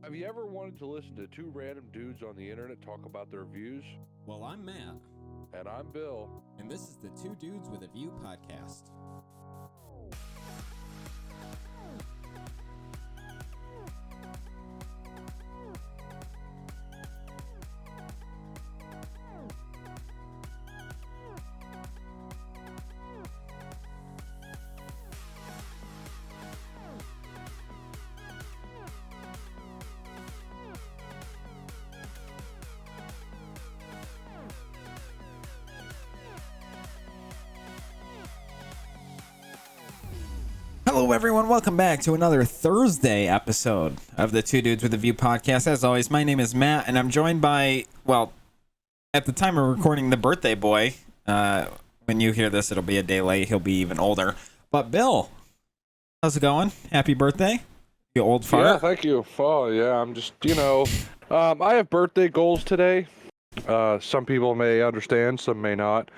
Have you ever wanted to listen to two random dudes on the internet talk about their views? Well, I'm Matt. And I'm Bill. And this is the Two Dudes with a View podcast. Hello, everyone. Welcome back to another Thursday episode of the Two Dudes with a View podcast. As always, my name is Matt, and I'm joined by, well, at the time of recording, the birthday boy. When you hear this, it'll be a day late. He'll be even older. But Bill, how's it going? Happy birthday, you old fart. Yeah, thank you. Oh, yeah, I'm just, I have birthday goals today. Some people may understand, some may not.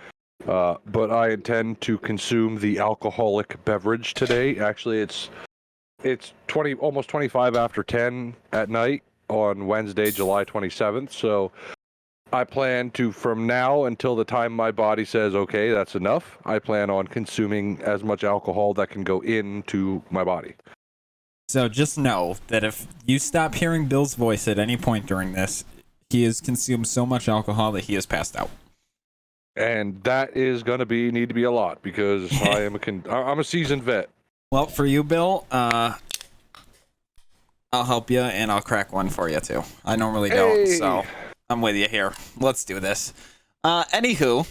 But I intend to consume the alcoholic beverage today. Actually, it's almost 25 after 10 at night on Wednesday, July 27th. So I plan to, from now until the time my body says, okay, that's enough, I plan on consuming as much alcohol that can go into my body. So just know that if you stop hearing Bill's voice at any point during this, he has consumed so much alcohol that he has passed out. And that is going to need to be a lot because I'm a seasoned vet. Well, for you, Bill, I'll help you and I'll crack one for you too. I normally don't, so I'm with you here. Let's do this. Anywho,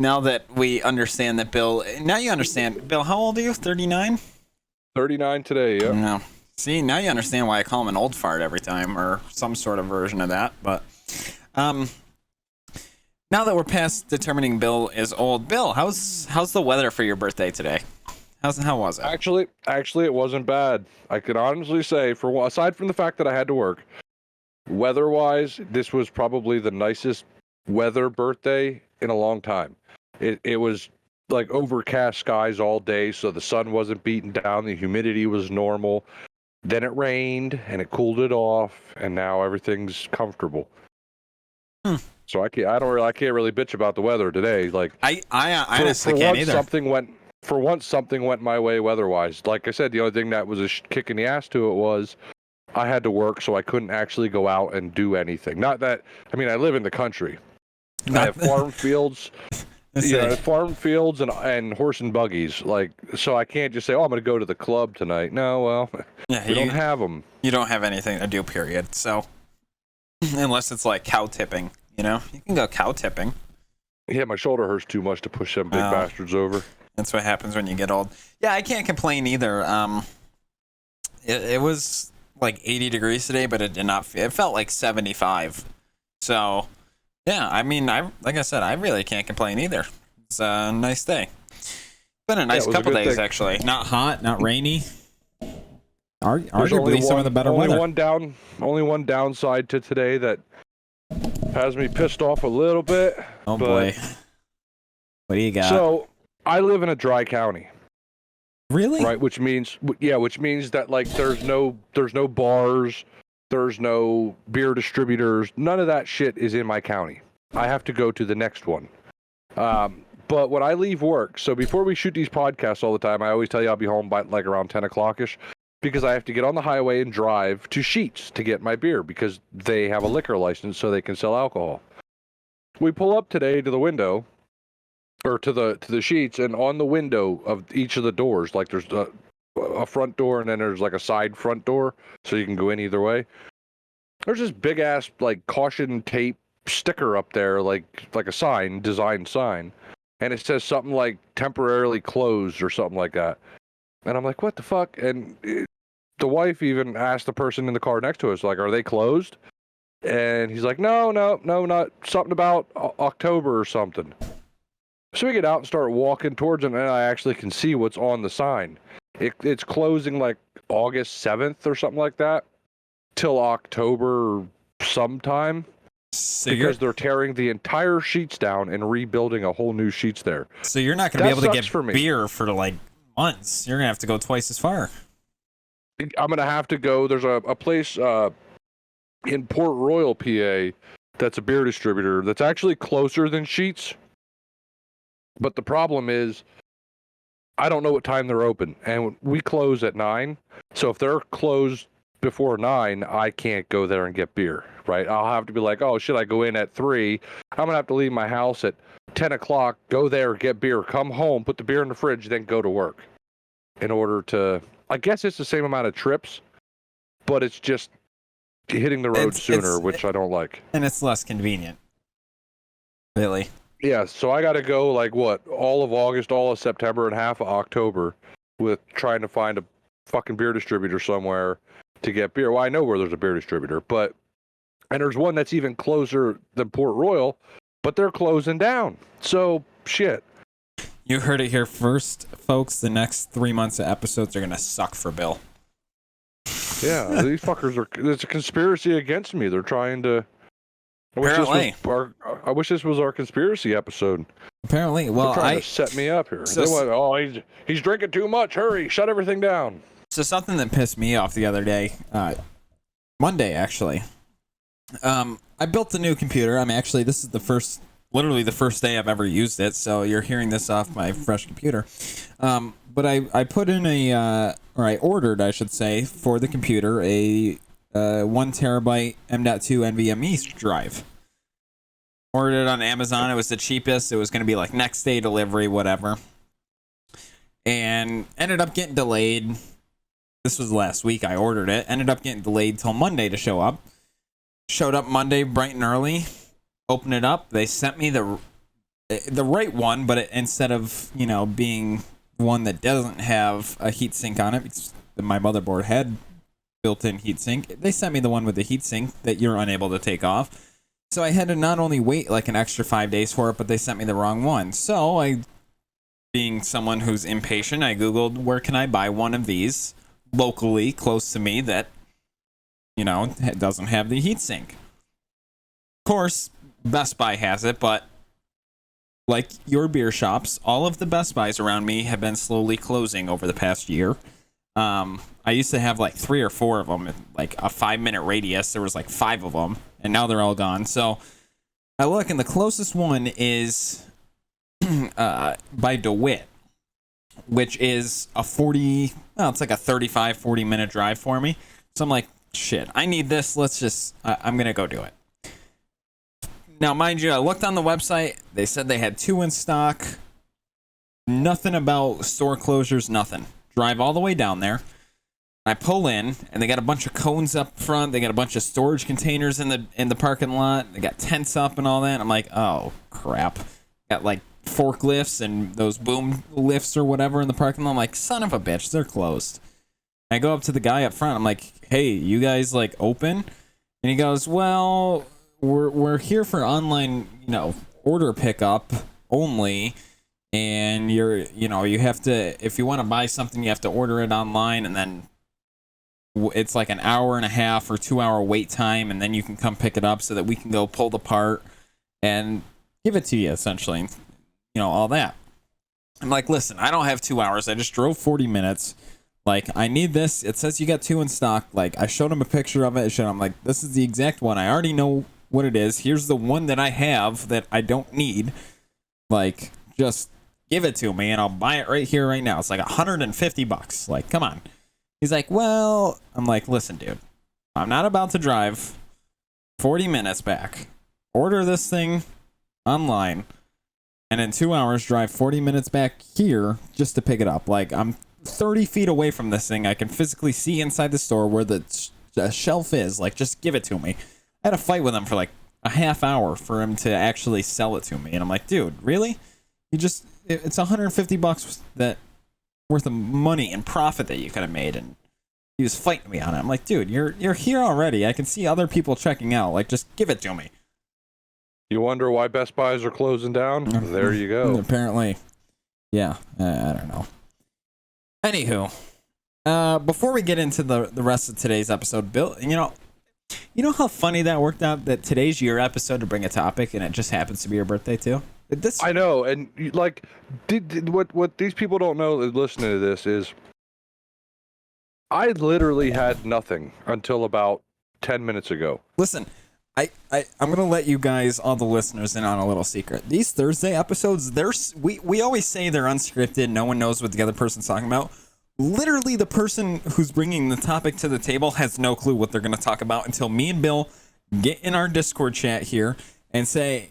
now that we understand that Bill, now you understand, Bill, how old are you? 39? 39 today, yeah. No. See, now you understand why I call him an old fart every time, or some sort of version of that, but, now that we're past determining Bill is old, Bill, how's the weather for your birthday today? How was it? Actually, it wasn't bad. I can honestly say, aside from the fact that I had to work, weather-wise, this was probably the nicest weather birthday in a long time. It was like overcast skies all day, so the sun wasn't beating down. The humidity was normal. Then it rained and it cooled it off, and now everything's comfortable. So I can't really bitch about the weather today. Like I honestly can't either. For once, something went my way weather-wise. Like I said, the only thing that was a kick in the ass to it was I had to work, so I couldn't actually go out and do anything. Not that, I mean, I live in the country. I have farm fields, farm fields and horse and buggies. Like, so I can't just say, oh, I'm going to go to the club tonight. No, well, we don't have them. You don't have anything to do, period. So. Unless it's like cow tipping, you can go cow tipping. Yeah, my shoulder hurts too much to push them big bastards over. That's what happens when you get old. Yeah, I can't complain either. It was like 80 degrees today, but it did not. It felt like 75. So, yeah, I mean, like I said, I really can't complain either. It's a nice day. Been a nice couple days actually. Not hot, not rainy. Arguably some of the better weather. Only one downside to today that has me pissed off a little bit. Oh boy. What do you got? So, I live in a dry county. Really? Right, which means that like there's no bars, there's no beer distributors, none of that shit is in my county. I have to go to the next one. But when I leave work, so before we shoot these podcasts all the time, I always tell you I'll be home by like around 10 o'clock-ish. Because I have to get on the highway and drive to Sheetz to get my beer because they have a liquor license so they can sell alcohol. We pull up today to the window, or to the Sheetz, and on the window of each of the doors, like there's a front door and then there's like a side front door so you can go in either way. There's this big ass like caution tape sticker up there, like a sign, design sign, and it says something like temporarily closed or something like that. And I'm like, what the fuck? And the wife even asked the person in the car next to us, like, are they closed? And he's like, no, not something about October or something. So we get out and start walking towards it, and I actually can see what's on the sign. It's closing like August 7th or something like that till October sometime. So because they're tearing the entire Sheetz down and rebuilding a whole new Sheetz there. So you're not going to be able to get beer for like months. You're going to have to go twice as far. I'm gonna have to go. There's a place in Port Royal, PA, that's a beer distributor that's actually closer than Sheets. But the problem is, I don't know what time they're open, and we close at 9. So if they're closed before 9, I can't go there and get beer, right? I'll have to be like, oh, should I go in at 3? I'm gonna have to leave my house at 10 o'clock, go there, get beer, come home, put the beer in the fridge, then go to work. In order to, I guess it's the same amount of trips, but it's just hitting the road sooner, which I don't like. And it's less convenient. Really. Yeah, so I got to go like what, all of August, all of September, and half of October with trying to find a fucking beer distributor somewhere to get beer. Well, I know where there's a beer distributor, and there's one that's even closer than Port Royal, but they're closing down. So shit. You heard it here first, folks. The next 3 months of episodes are gonna suck for Bill. Yeah, these fuckers are. It's a conspiracy against me. They're trying to. I wish this was our conspiracy episode. Apparently, well, they're trying to set me up here. He's drinking too much. Hurry, shut everything down. So something that pissed me off the other day, Monday actually. I built the new computer. This is literally the first day I've ever used it. So you're hearing this off my fresh computer. But I put in I ordered, I should say, for the computer a 1 terabyte M.2 NVMe drive. Ordered it on Amazon. It was the cheapest. It was going to be like next day delivery, whatever. And ended up getting delayed. This was last week I ordered it. Ended up getting delayed till Monday to show up. Showed up Monday bright and early. Opened it up. They sent me the right one, but instead of, being one that doesn't have a heatsink on it, because my motherboard had built-in heatsink, they sent me the one with the heatsink that you're unable to take off. So I had to not only wait like an extra 5 days for it, but they sent me the wrong one. So I, being someone who's impatient, I Googled where can I buy one of these locally close to me that, doesn't have the heatsink. Of course, Best Buy has it, but like your beer shops, all of the Best Buys around me have been slowly closing over the past year. I used to have like 3 or 4 of them in like a 5-minute radius. There was like 5 of them, and now they're all gone. So I look, and the closest one is by DeWitt, which is it's like a 35, 40-minute drive for me. So I'm like, shit, I need this. I'm going to go do it. Now, mind you, I looked on the website. They said they had 2 in stock. Nothing about store closures, nothing. Drive all the way down there. I pull in, and they got a bunch of cones up front. They got a bunch of storage containers in the parking lot. They got tents up and all that. I'm like, oh, crap. Got, like, forklifts and those boom lifts or whatever in the parking lot. I'm like, son of a bitch, they're closed. I go up to the guy up front. I'm like, hey, you guys, like, open? And he goes, well, we're here for online, order pickup only. And you have to, if you want to buy something, you have to order it online, and then it's like an hour and a half or 2-hour wait time, and then you can come pick it up so that we can go pull the part and give it to you, essentially. All that. I'm like, listen, I don't have 2 hours. I just drove 40 minutes. Like, I need this. It says you got 2 in stock. Like, I showed him a picture of it. I'm like, this is the exact one. I already know what it is. Here's the one that I have that I don't need. Like, just give it to me, and I'll buy it right here, right now. It's like $150. Like, come on. He's like, well, I'm like, listen, dude, I'm not about to drive 40 minutes back. Order this thing online, and in 2 hours, drive 40 minutes back here just to pick it up. Like, I'm 30 feet away from this thing. I can physically see inside the store where the shelf is. Like, just give it to me. I had a fight with him for like a half hour for him to actually sell it to me. And I'm like, dude, really? It's $150 that worth of money and profit that you could have made, and he was fighting me on it. I'm like, dude, you're here already. I can see other people checking out. Like, just give it to me. You wonder why Best Buys are closing down? There you go. Apparently. Yeah, I don't know. Anywho, before we get into the rest of today's episode, Bill, you know how funny that worked out, that today's your episode to bring a topic, and it just happens to be your birthday too? I know, and like, what these people don't know listening to this is, I literally had nothing until about 10 minutes ago. Listen, I'm gonna let you guys, all the listeners, in on a little secret. These Thursday episodes, we always say they're unscripted. No one knows what the other person's talking about. Literally, the person who's bringing the topic to the table has no clue what they're gonna talk about until me and Bill get in our Discord chat here and say,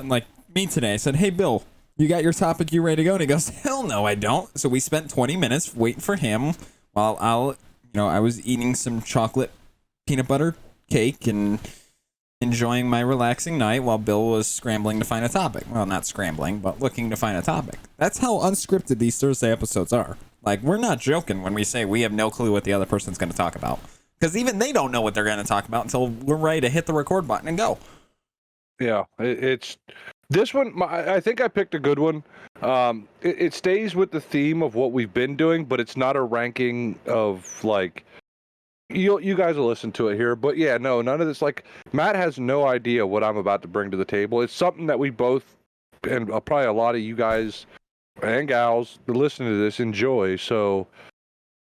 like me today, I said, "Hey, Bill, you got your topic? You ready to go?" And he goes, "Hell no, I don't." So we spent 20 minutes waiting for him while I was eating some chocolate peanut butter cake and enjoying my relaxing night while Bill was scrambling to find a topic. Well, not scrambling, but looking to find a topic. That's how unscripted these Thursday episodes are. Like, we're not joking when we say we have no clue what the other person's going to talk about. Because even they don't know what they're going to talk about until we're ready to hit the record button and go. Yeah, it's this one. I think I picked a good one. It stays with the theme of what we've been doing, but it's not a ranking of like you guys will listen to it here. But yeah, no, none of this. Like Matt has no idea what I'm about to bring to the table. It's something that we both and probably a lot of you guys and gals that listen to this enjoy. So.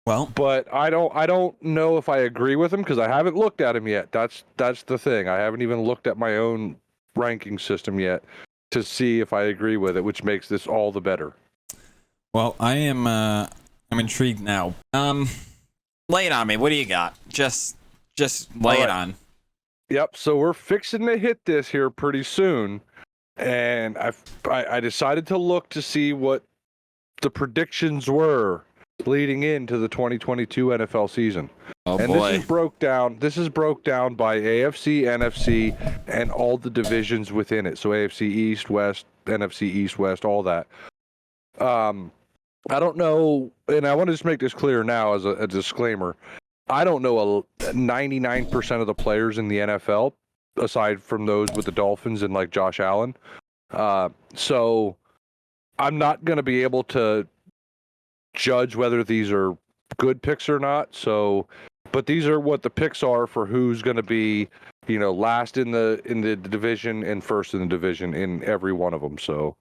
Well, but I don't know if I agree with him because I haven't looked at him yet. That's the thing. I haven't even looked at my own ranking system yet to see if I agree with it, which makes this all the better. Well, I'm intrigued now. Lay it on me. What do you got? Just lay it on. Yep. So we're fixing to hit this here pretty soon, and I decided to look to see what the predictions were leading into the 2022 NFL season. Oh, and boy. This is broke down by AFC, NFC, and all the divisions within it. So AFC East, West, NFC East, West, all that. I don't know, and I want to just make this clear now as a disclaimer. I don't know 99% of the players in the NFL, aside from those with the Dolphins and like Josh Allen. So I'm not going to be able to judge whether these are good picks or not. So, but these are what the picks are for who's going to be, last in the division and first in the division in every one of them. So,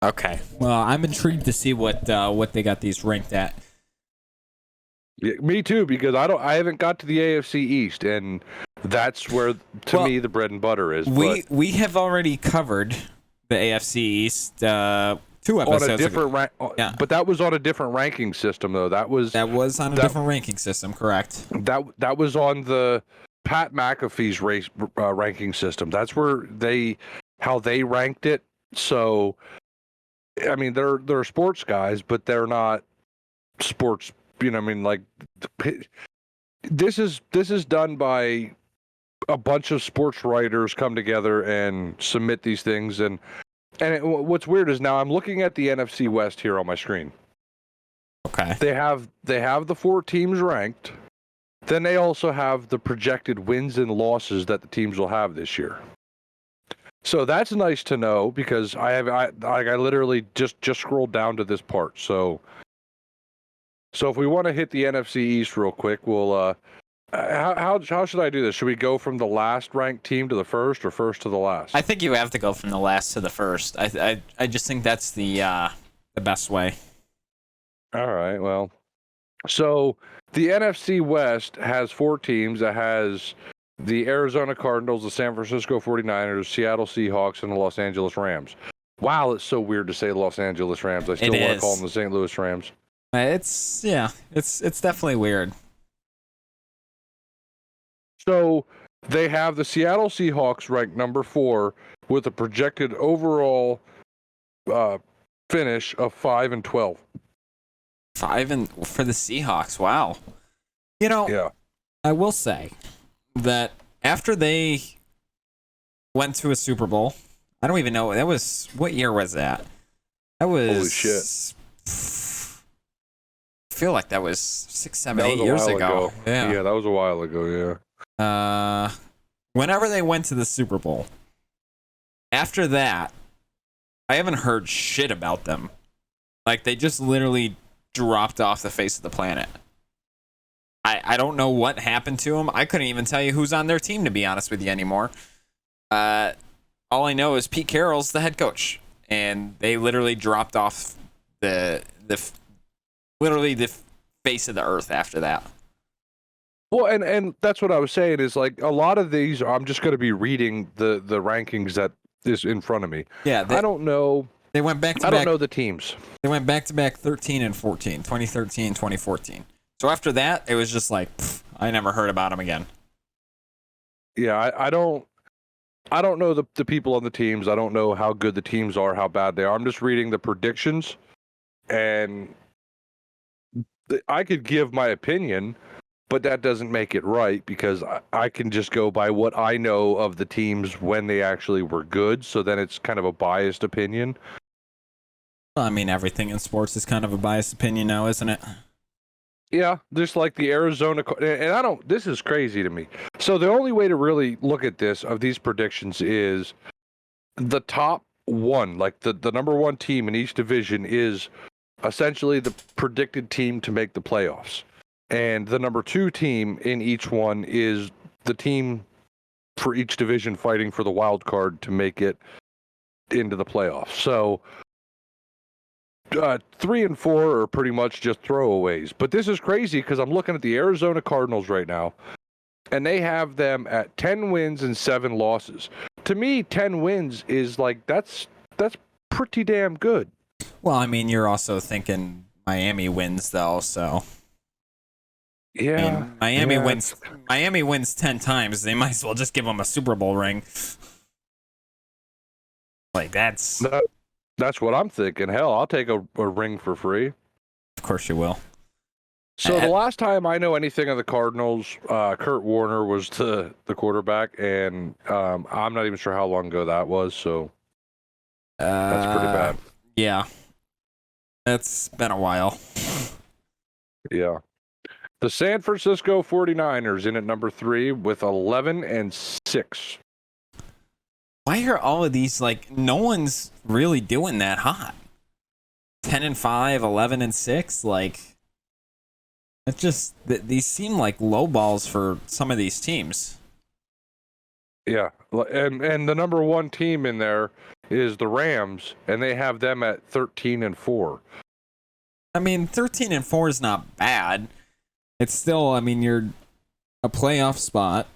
okay. Well, I'm intrigued to see what they got these ranked at. Yeah, me too, because I haven't got to the AFC East, and that's where to me the bread and butter is. We have already covered the AFC East. 2 episodes on a different yeah. But that was on a different ranking system, though. That was on a different ranking system, correct? That was on the Pat McAfee's ranking system. That's where how they ranked it. So, I mean, they're sports guys, but they're not sports. Like this is done by a bunch of sports writers come together and submit these things and. What's weird is now I'm looking at the NFC West here on my screen. Okay. They have the 4 teams ranked. Then they also have the projected wins and losses that the teams will have this year. So that's nice to know because I literally just scrolled down to this part. So if we want to hit the NFC East real quick, we'll how should I do this? Should we go from the last ranked team to the first, or first to the last? I think you have to go from the last to the first. I just think that's the best way. All right. Well, so the NFC West has 4 teams. It has the Arizona Cardinals, the San Francisco 49ers, Seattle Seahawks, and the Los Angeles Rams. Wow, it's so weird to say Los Angeles Rams. I still want to call them the St. Louis Rams. It's definitely weird. So they have the Seattle Seahawks ranked number 4 with a projected overall finish of 5-12. 5 for the Seahawks. Wow. Yeah. I will say that after they went to a Super Bowl, I don't even know what year was that? That was holy shit. I feel like that was 6, 7, 8 years ago. Yeah, that was a while ago. Yeah. Whenever they went to the Super Bowl, after that, I haven't heard shit about them. Like, they just literally dropped off the face of the planet. I don't know what happened to them. I couldn't even tell you who's on their team, to be honest with you, anymore. All I know is Pete Carroll's the head coach, and they literally dropped off the face of the earth after that. Well, and that's what I was saying is like a lot of these. I'm just going to be reading the rankings that is in front of me. Yeah, I don't know. They went back to I back. don't know the teams. They went back to back 13 and 14, 2013, 2014. So after that, it was just like, I never heard about them again. Yeah, I don't know the people on the teams. I don't know how good the teams are, how bad they are. I'm just reading the predictions, and I could give my opinion, but that doesn't make it right because I can just go by what I know of the teams when they actually were good. So then it's kind of a biased opinion. Well, I mean, everything in sports is kind of a biased opinion now, isn't it? Yeah, just like the Arizona, and I don't. This is crazy to me. So the only way to really look at this of these predictions is the top one, like the number one team in each division is essentially the predicted team to make the playoffs, and the number two team in each one is the team for each division fighting for the wild card to make it into the playoffs. So 3 and 4 are pretty much just throwaways. But this is crazy because I'm looking at the Arizona Cardinals right now, and they have them at 10 wins and 7 losses. To me, 10 wins is like that's pretty damn good. Well, I mean, you're also thinking Miami wins though, so Yeah, Miami wins. Miami wins 10 times. They might as well just give them a Super Bowl ring. Like that's. That's what I'm thinking. Hell, I'll take a ring for free. Of course you will. So the last time I know anything of the Cardinals, Kurt Warner was the quarterback, and I'm not even sure how long ago that was. So that's pretty bad. Yeah, it's been a while. Yeah. The San Francisco 49ers in at number 3 with 11 and 6. Why are all of these like no one's really doing that hot? 10 and 5, 11 and 6, like it just these seem like low balls for some of these teams. Yeah, and the number one team in there is the Rams, and they have them at 13 and 4. I mean, 13 and 4 is not bad. It's still, I mean, you're a playoff spot,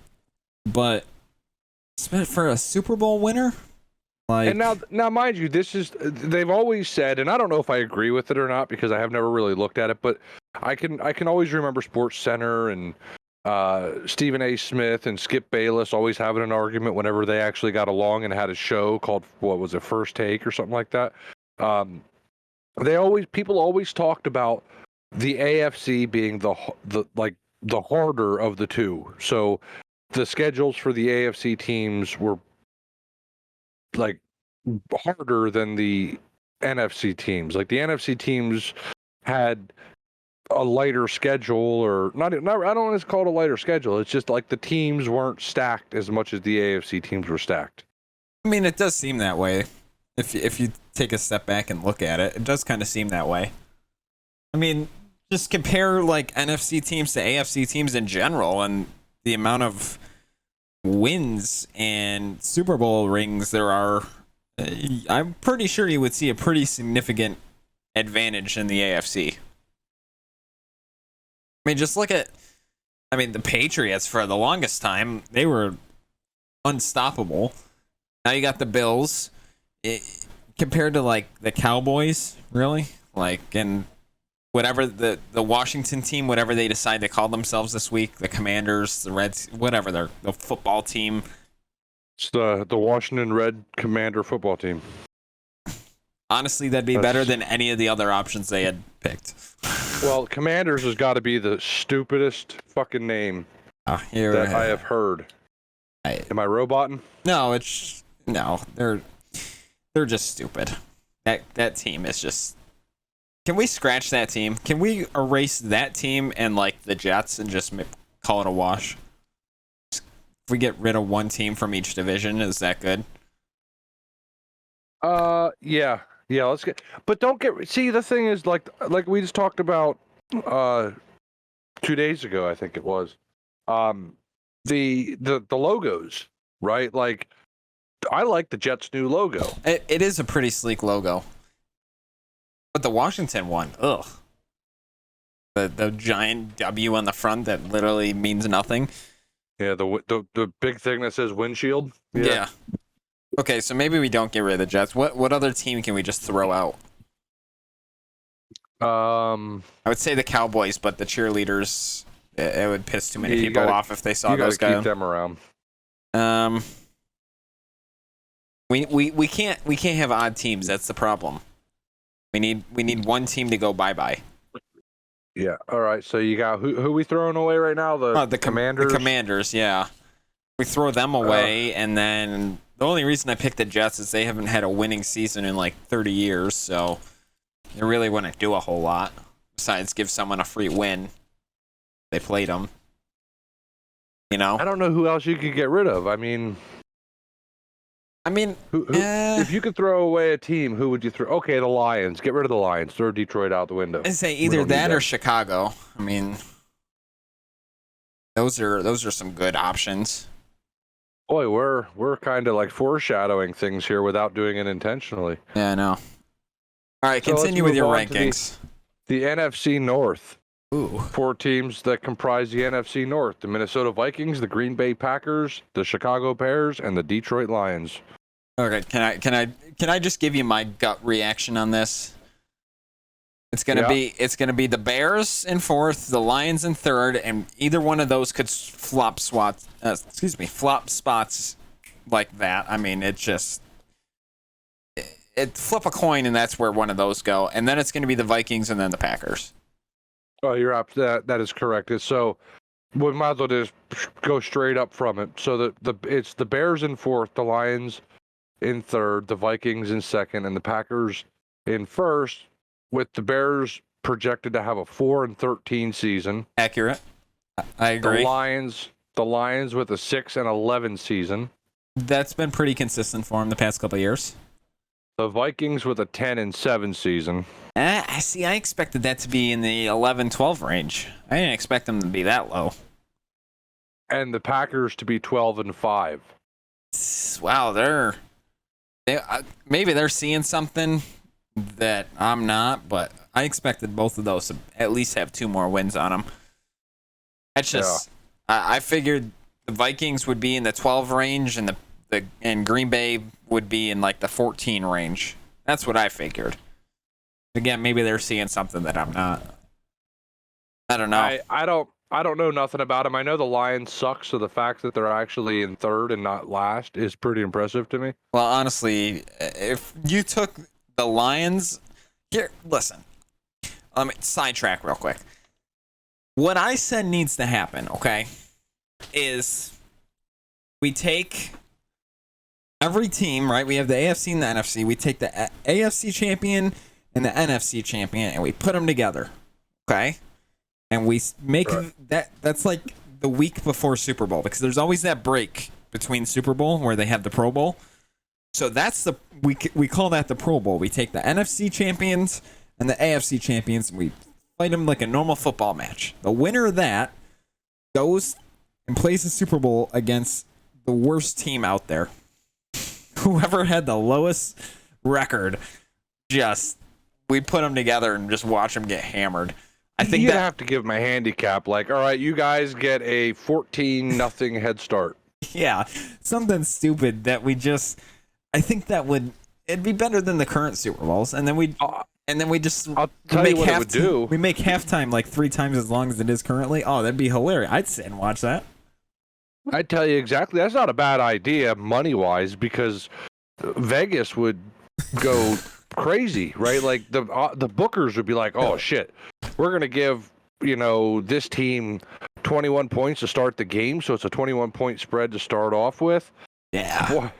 but for a Super Bowl winner, like, and now, mind you, this is they've always said, and I don't know if I agree with it or not because I have never really looked at it, but I can always remember Sports Center and Stephen A. Smith and Skip Bayless always having an argument whenever they actually got along and had a show called what was it, First Take or something like that. People always talked about the AFC being the harder of the two. So the schedules for the AFC teams were like harder than the NFC teams. Like the NFC teams had a lighter schedule, or not. I don't want to call it a lighter schedule. It's just like the teams weren't stacked as much as the AFC teams were stacked. I mean, it does seem that way. If you take a step back and look at it, it does kind of seem that way. I mean, just compare like NFC teams to AFC teams in general, and the amount of wins and Super Bowl rings there are. I'm pretty sure you would see a pretty significant advantage in the AFC. I mean, just look at, the Patriots for the longest time, they were unstoppable. Now you got the Bills. Compared to, like, the Cowboys, really? Like, and whatever the Washington team, whatever they decide to call themselves this week, the Commanders, the Reds, whatever, the football team. It's the Washington Red Commander football team. Honestly, that'd be better than any of the other options they had picked. Well, Commanders has got to be the stupidest fucking name that I have heard. Am I roboting? No, they're just stupid. That team is just. Can we scratch that team? Can we erase that team and like the Jets and just call it a wash? If we get rid of one team from each division, is that good? Yeah, let's get. But don't get. See, the thing is, like we just talked about 2 days ago, I think it was. The logos, right? Like, I like the Jets' new logo. It is a pretty sleek logo. But the Washington one, ugh. The giant W on the front that literally means nothing. Yeah, the big thing that says windshield. Yeah. Okay, so maybe we don't get rid of the Jets. What other team can we just throw out? I would say the Cowboys, but the cheerleaders, it would piss too many people off if they saw those guys. You gotta keep them around. We can't have odd teams. That's the problem. We need one team to go bye. Yeah. All right. So you got who we throwing away right now? The Commanders. The Commanders. Yeah. We throw them away, and then the only reason I picked the Jets is they haven't had a winning season in like 30 years, so they really wouldn't do a whole lot besides give someone a free win. They played them. You know. I don't know who else you could get rid of. I mean, who if you could throw away a team, who would you throw? Okay, the Lions. Get rid of the Lions. Throw Detroit out the window. I say either that or Chicago. I mean, those are some good options. Boy, we're kind of like foreshadowing things here without doing it intentionally. Yeah, I know. All right, continue with your rankings. The NFC North. Ooh. 4 teams that comprise the NFC North: the Minnesota Vikings, the Green Bay Packers, the Chicago Bears, and the Detroit Lions. Okay, can I just give you my gut reaction on this? It's gonna be the Bears in 4th, the Lions in 3rd, and either one of those could flop spots like that. I mean, it flip a coin and that's where one of those go, and then it's gonna be the Vikings and then the Packers. Oh, you're up. That is correct. So we might as well just go straight up from it. So it's the Bears in 4th, the Lions in 3rd, the Vikings in 2nd, and the Packers in 1st. With the Bears projected to have a 4-13 season. Accurate. I agree. The Lions with a 6-11 season. That's been pretty consistent for them the past couple of years. The Vikings with a 10-7 season. I see. I expected that to be in the 11-12 range. I didn't expect them to be that low. And the Packers to be 12-5. Wow, maybe they're seeing something that I'm not, but I expected both of those to at least have 2 more wins on them. That's just, I figured the Vikings would be in the 12 range and Green Bay would be in like the 14 range. That's what I figured. Again, maybe they're seeing something that I'm not. I don't know. I don't know nothing about them. I know the Lions suck, so the fact that they're actually in 3rd and not last is pretty impressive to me. Well, honestly, if you took the Lions here, listen. Let me sidetrack real quick. What I said needs to happen, okay, is we take every team, right? We have the AFC and the NFC. We take the AFC champion and the NFC champion, and we put them together, okay? And we make that's like the week before Super Bowl, because there's always that break between Super Bowl where they have the Pro Bowl. So that's we call that the Pro Bowl. We take the NFC champions and the AFC champions, and we fight them like a normal football match. The winner of that goes and plays the Super Bowl against the worst team out there. Whoever had the lowest record, we put them together and just watch them get hammered. I think you have to give them a handicap. Like, all right, you guys get a 14-0 head start. Yeah, something stupid that we just. I think it'd be better than the current Super Bowls, and then we just I'll tell you what it would do. We make halftime like 3 times as long as it is currently. Oh, that'd be hilarious. I'd sit and watch that. I'd tell you exactly. That's not a bad idea money-wise, because Vegas would go crazy, right? Like the bookers would be like, "Oh shit, we're gonna give this team 21 points to start the game, so it's a 21-point spread to start off with." Yeah. Boy,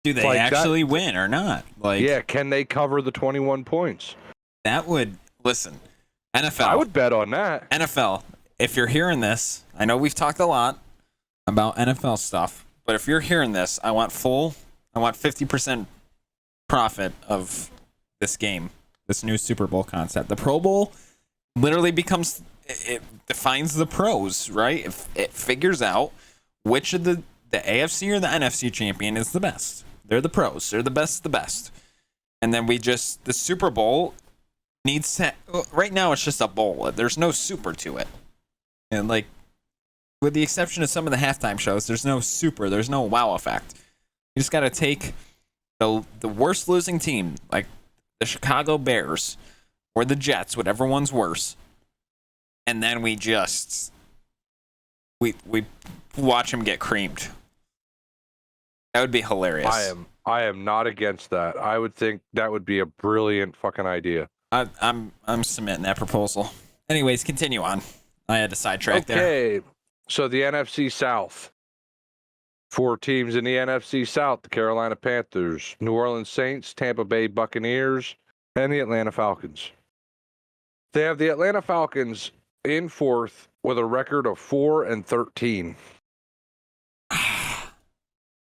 do they actually win or not? Can they cover the 21 points? That would listen. NFL. I would bet on that. NFL. If you're hearing this, I know we've talked a lot about NFL stuff, but if you're hearing this, I want 50% profit of this game, this new Super Bowl concept. The Pro Bowl literally it defines the pros, right? It figures out which of the AFC or the NFC champion is the best. They're the pros. They're the best of the best. And then the Super Bowl needs to. Right now, it's just a bowl. There's no super to it, and like, with the exception of some of the halftime shows, there's no super. There's no wow effect. You just got to take the worst losing team, like the Chicago Bears or the Jets, whatever one's worse, and then we watch them get creamed. That would be hilarious. I am not against that. I would think that would be a brilliant fucking idea. I'm submitting that proposal. Anyways, continue on. I had to sidetrack there. Okay, so the NFC South. 4 teams in the NFC South: the Carolina Panthers, New Orleans Saints, Tampa Bay Buccaneers, and the Atlanta Falcons. They have the Atlanta Falcons in 4th with a record of 4-13. I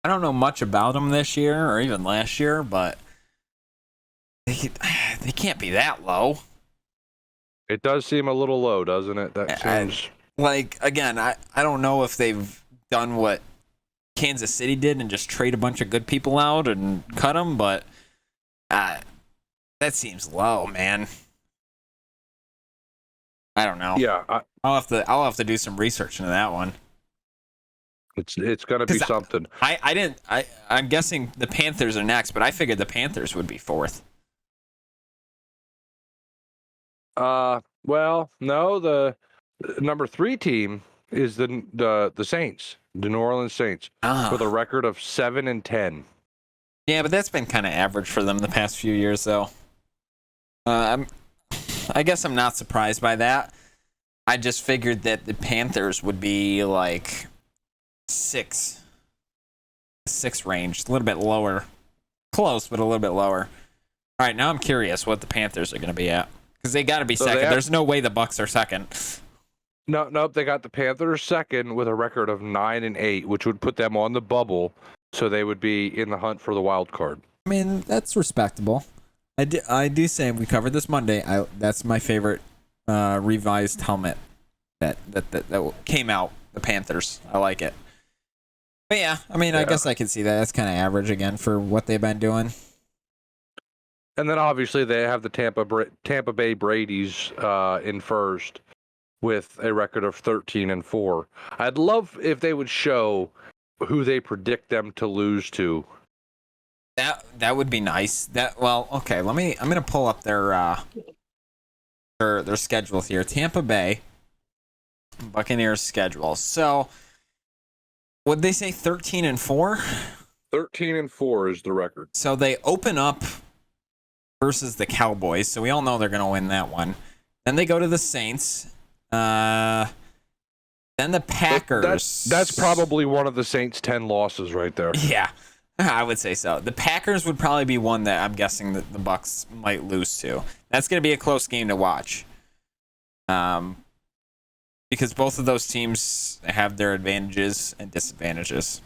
don't know much about them this year or even last year, but they can't be that low. It does seem a little low, doesn't it? That seems again, I don't know if they've done what Kansas City did and just trade a bunch of good people out and cut them, but that seems low, man. I don't know. Yeah, I'll have to do some research into that one. It's gonna be something. I'm guessing the Panthers are next, but I figured the Panthers would be 4th. Well, no, the number 3 team is the Saints, the New Orleans Saints, with a record of 7-10. Yeah, but that's been kind of average for them the past few years, though. I guess I'm not surprised by that. I just figured that the Panthers would be like 6 range, a little bit lower, close, but a little bit lower. All right, now I'm curious what the Panthers are going to be at, because they got to be second. There's no way the Bucks are second. Nope. They got the Panthers second with a record of 9-8, which would put them on the bubble, so they would be in the hunt for the wild card. I mean, that's respectable. I do say we covered this Monday. That's my favorite revised helmet that came out. The Panthers. I like it. But yeah, I mean, I guess I can see that. That's kind of average again for what they've been doing. And then obviously they have the Tampa Bay Brady's in first with a record of 13-4. I'd love if they would show who they predict them to lose to. That would be nice. Okay. I'm gonna pull up their schedule here. Tampa Bay Buccaneers schedule. So, would they say 13-4? 13-4 is the record. So they open up versus the Cowboys. So we all know they're gonna win that one. Then they go to the Saints. Then the Packers. That's probably one of the Saints' 10 losses right there. Yeah, I would say so. The Packers would probably be one that I'm guessing that the Bucks might lose to. That's going to be a close game to watch. Because both of those teams have their advantages and disadvantages.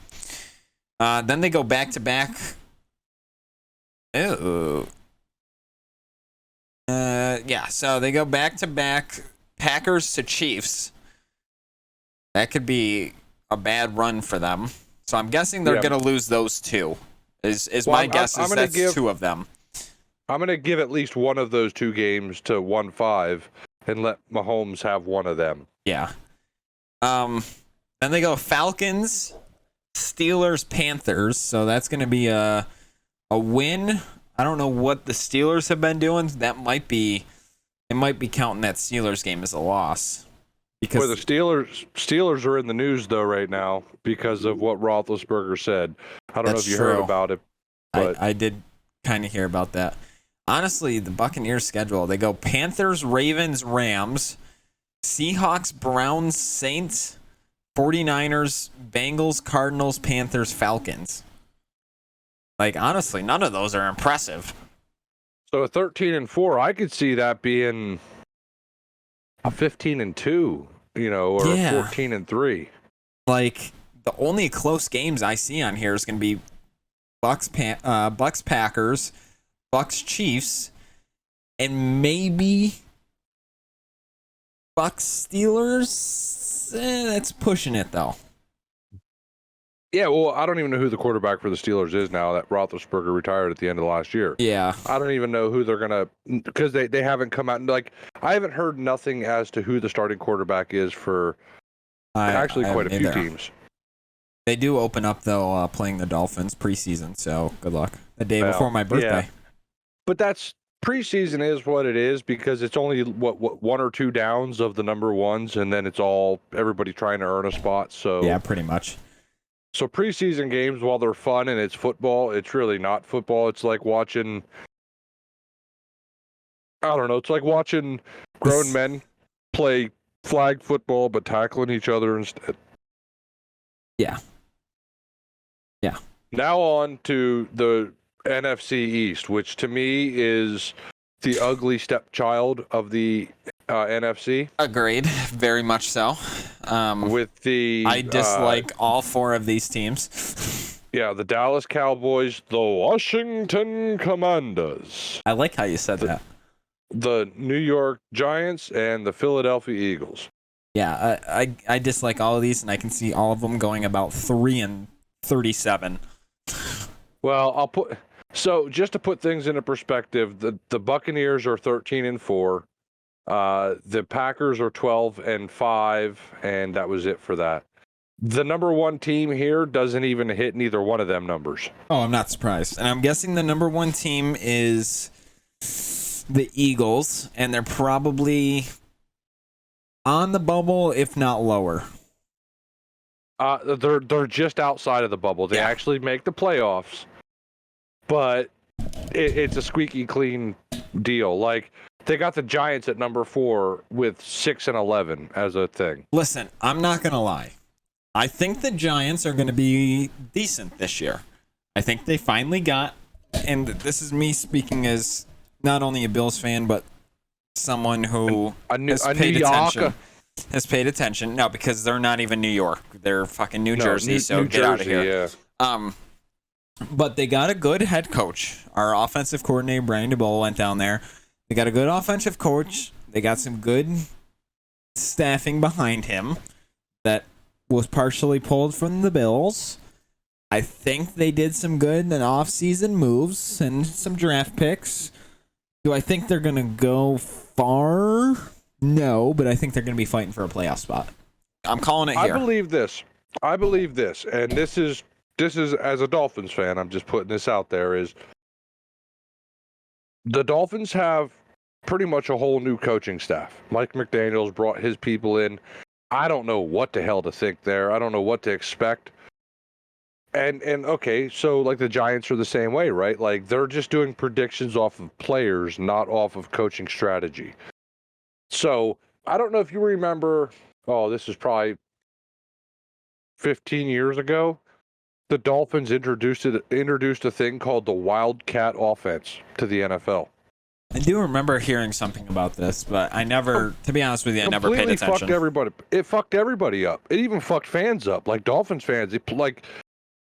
Then they go back-to-back. So they go back-to-back Packers to Chiefs. That could be a bad run for them. So I'm guessing they're going to lose those two. My guess is that's 2 of them. I'm going to give at least one of those 2 games to 1-5 and let Mahomes have one of them. Yeah. Then they go Falcons, Steelers, Panthers. So that's going to be a win. I don't know what the Steelers have been doing. It might be counting that Steelers game as a loss. Because the Steelers are in the news though right now because of what Roethlisberger said. I don't know if you heard about it, but I did kind of hear about that. Honestly, the Buccaneers schedule, they go Panthers, Ravens, Rams, Seahawks, Browns, Saints, 49ers, Bengals, Cardinals, Panthers, Falcons. Like, honestly, none of those are impressive. So a 13-4, I could see that being a 15-2, or a 14-3. Like, the only close games I see on here is going to be Bucks Packers, Bucks Chiefs, and maybe Bucks Steelers. That's pushing it though. Yeah, well, I don't even know who the quarterback for the Steelers is now that Roethlisberger retired at the end of last year. Yeah. I don't even know who they're going to, because they haven't come out. Like, I haven't heard nothing as to who the starting quarterback is for actually I quite a haven't few either. teams. They do open up, though, playing the Dolphins preseason, so good luck. The day Well, before my birthday. yeah. But that's preseason is what it is because it's only what 1 or 2 downs of the number ones, and then it's all everybody trying to earn a spot. So Yeah, pretty much. So preseason games, while they're fun and it's football, it's really not football. It's like watching, I don't know, it's like watching grown men play flag football but tackling each other instead. Yeah. Yeah. Now on to the NFC East, which to me is the ugly stepchild of the NFC. Agreed. Very much so. With the I dislike all 4 of these teams. the Dallas Cowboys, the Washington Commanders, I like how you said that. the New York Giants, and the Philadelphia Eagles. Yeah, I dislike all of these, and I can see all of them going about 3-37. Well, just to put things into perspective, the Buccaneers are 13-4. The Packers are 12-5, and that was it for that. The number 1 team here doesn't even hit neither one of them numbers. Oh, I'm not surprised. And I'm guessing the number 1 team is the Eagles, and they're probably on the bubble, if not lower. They're just outside of the bubble. They actually make the playoffs, but it's a squeaky clean deal. Like, they got the Giants at number 4 with 6-11 as a thing. Listen, I'm not gonna lie. I think the Giants are gonna be decent this year. I think they finally got, and this is me speaking as not only a Bills fan, but someone who has paid attention. Has paid attention. No, because they're not even New York. They're fucking New Jersey, so get out of here. Yeah. But they got a good head coach. Our offensive coordinator, Brian DeBoer, went down there. They got a good offensive coach. They got some good staffing behind him that was partially pulled from the Bills. I think they did some good in off-season moves and some draft picks. Do I think they're going to go far? No, but I think they're going to be fighting for a playoff spot. I'm calling it here. I believe this, and this is as a Dolphins fan, I'm just putting this out there, is the Dolphins have pretty much a whole new coaching staff. Mike McDaniels brought his people in. I don't know what the hell to think there. I don't know what to expect. And okay, so like the Giants are the same way, right? Like, they're just doing predictions off of players, not off of coaching strategy. So I don't know if you remember, this is probably 15 years ago, the Dolphins introduced a thing called the Wildcat offense to the NFL. I do remember hearing something about this, but I never, to be honest with you, I never paid attention. Fucked everybody. It fucked everybody up. It even fucked fans up, like Dolphins fans.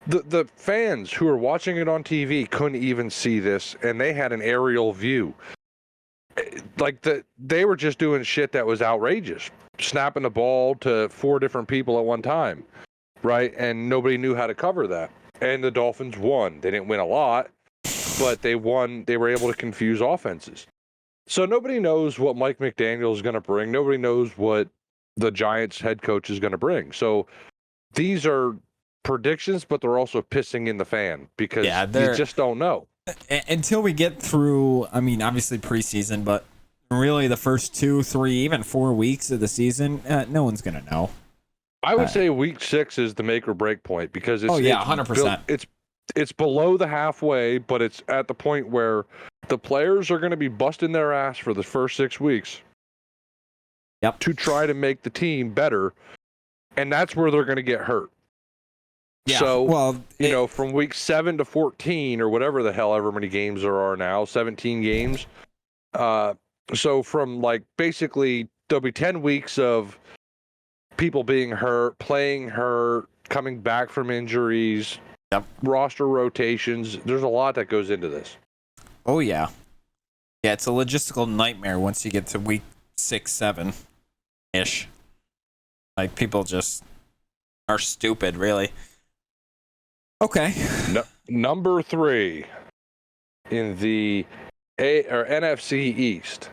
The fans who were watching it on TV couldn't even see this, and they had an aerial view. They were just doing shit that was outrageous, snapping the ball to 4 different people at one time, right? And nobody knew how to cover that. And the Dolphins won. They didn't win a lot, but they won. They were able to confuse offenses. So nobody knows what Mike McDaniel is going to bring. Nobody knows what the Giants head coach is going to bring. So these are predictions, but they're also pissing in the fan because you just don't know. Until we get through, I mean, obviously preseason, but really the first 2, 3, even 4 weeks of the season, no one's going to know. I would say week 6 is the make or break point because it's 100%. It's below the halfway, but it's at the point where the players are going to be busting their ass for the first 6 weeks. Yep. To try to make the team better, and that's where they're going to get hurt. Yeah, so, from week 7 to 14 or whatever the hell, ever many games there are now, 17 games. So from basically there'll be 10 weeks of people being hurt, playing hurt, coming back from injuries, roster rotations. There's a lot that goes into this. Oh, yeah. Yeah, it's a logistical nightmare once you get to week 6, 7-ish. Like, people just are stupid, really. Okay. Number 3 in the NFC East,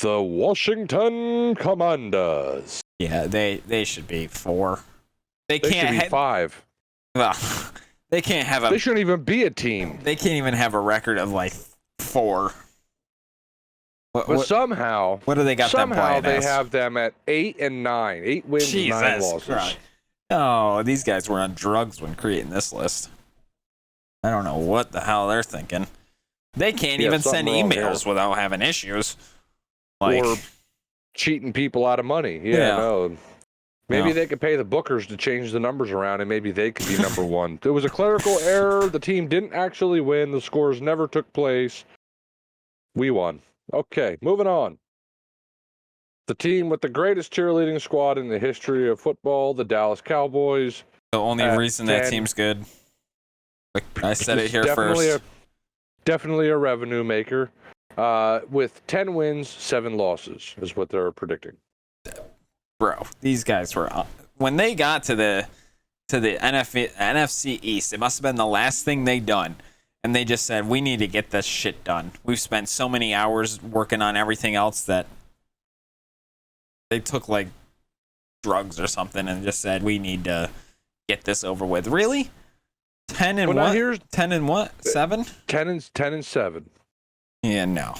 the Washington Commanders. Yeah, they should be 4. They They should can't be 5. well, they can't have They shouldn't even be a team. They can't even have a record of like 4. But somehow, what do they got them playing they as? have them at 8 and 9, 8 wins, Jesus 9 losses. Christ. Oh, these guys were on drugs when creating this list. I don't know what the hell they're thinking. They can't even send emails without having issues. Like, or cheating people out of money. Yeah. No. Maybe they could pay the bookers to change the numbers around, and maybe they could be number 1. It was a clerical error. The team didn't actually win. The scores never took place. We won. Okay, moving on. The team with the greatest cheerleading squad in the history of football, the Dallas Cowboys. the only reason that team's good. Like, I said it here first. Definitely a revenue maker. With 10 wins, 7 losses is what they're predicting. Bro, these guys were when they got to the NFC East, it must have been the last thing they done. And they just said, we need to get this shit done. We've spent so many hours working on everything else that they took like drugs or something and just said, we need to get this over with. Really? 10 and what? 10 and what? 7? 10 and 7. Yeah, no.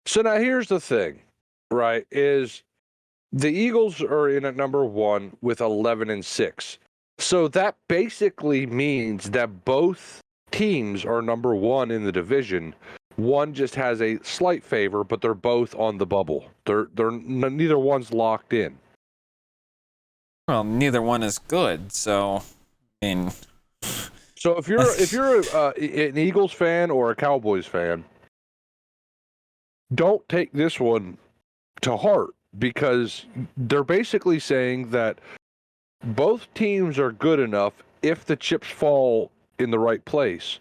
So now here's the thing, right? Is the Eagles are in at number 1 with 11 and 6. So that basically means that both teams are number 1 in the division. One just has a slight favor, but they're both on the bubble. Neither one's locked in. Well, neither one is good, so I mean. So if you're an Eagles fan or a Cowboys fan, don't take this one to heart, because they're basically saying that both teams are good enough if the chips fall in the right place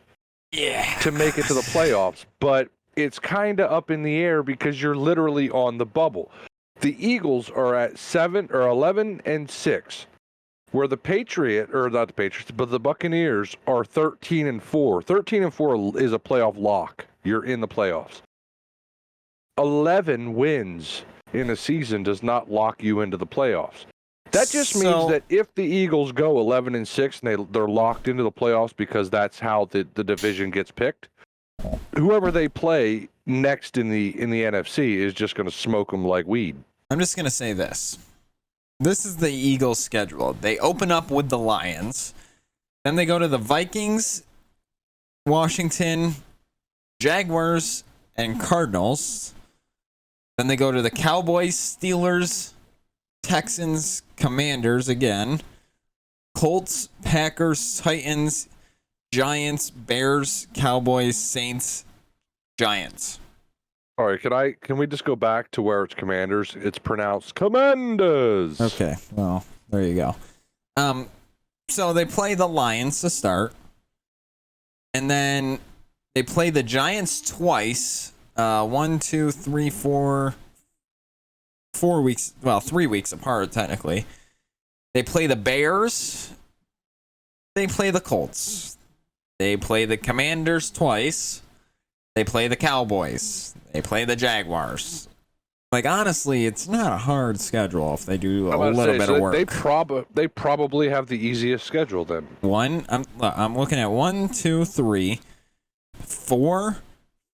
to make it to the playoffs, but it's kind of up in the air because you're literally on the bubble. The Eagles are at 11 and 6, where the the Buccaneers are 13 and 4. 13 and 4 is a playoff lock. You're in the playoffs. 11 wins in a season does not lock you into the playoffs. That just means that if the Eagles go 11 and 6 and they're locked into the playoffs because that's how the division gets picked, whoever they play next in the NFC is just going to smoke them like weed. I'm just going to say this. This is the Eagles' schedule. They open up with the Lions. Then they go to the Vikings, Washington, Jaguars, and Cardinals. Then they go to the Cowboys, Steelers, Texans, Commanders again, Colts, Packers, Titans, Giants, Bears, Cowboys, Saints, Giants. All right, can we just go back to where it's Commanders? It's pronounced Commanders. Okay, well, there you go. So they play the Lions to start, and then they play the Giants twice. 1, 2, 3, 4 weeks. Well, 3 weeks apart technically. They play the Bears. They play the Colts. They play the Commanders twice. They play the Cowboys. They play the Jaguars. Like, honestly, it's not a hard schedule if they do a little bit of work. They probably have the easiest schedule then. I'm looking at 1, 2, 3, 4,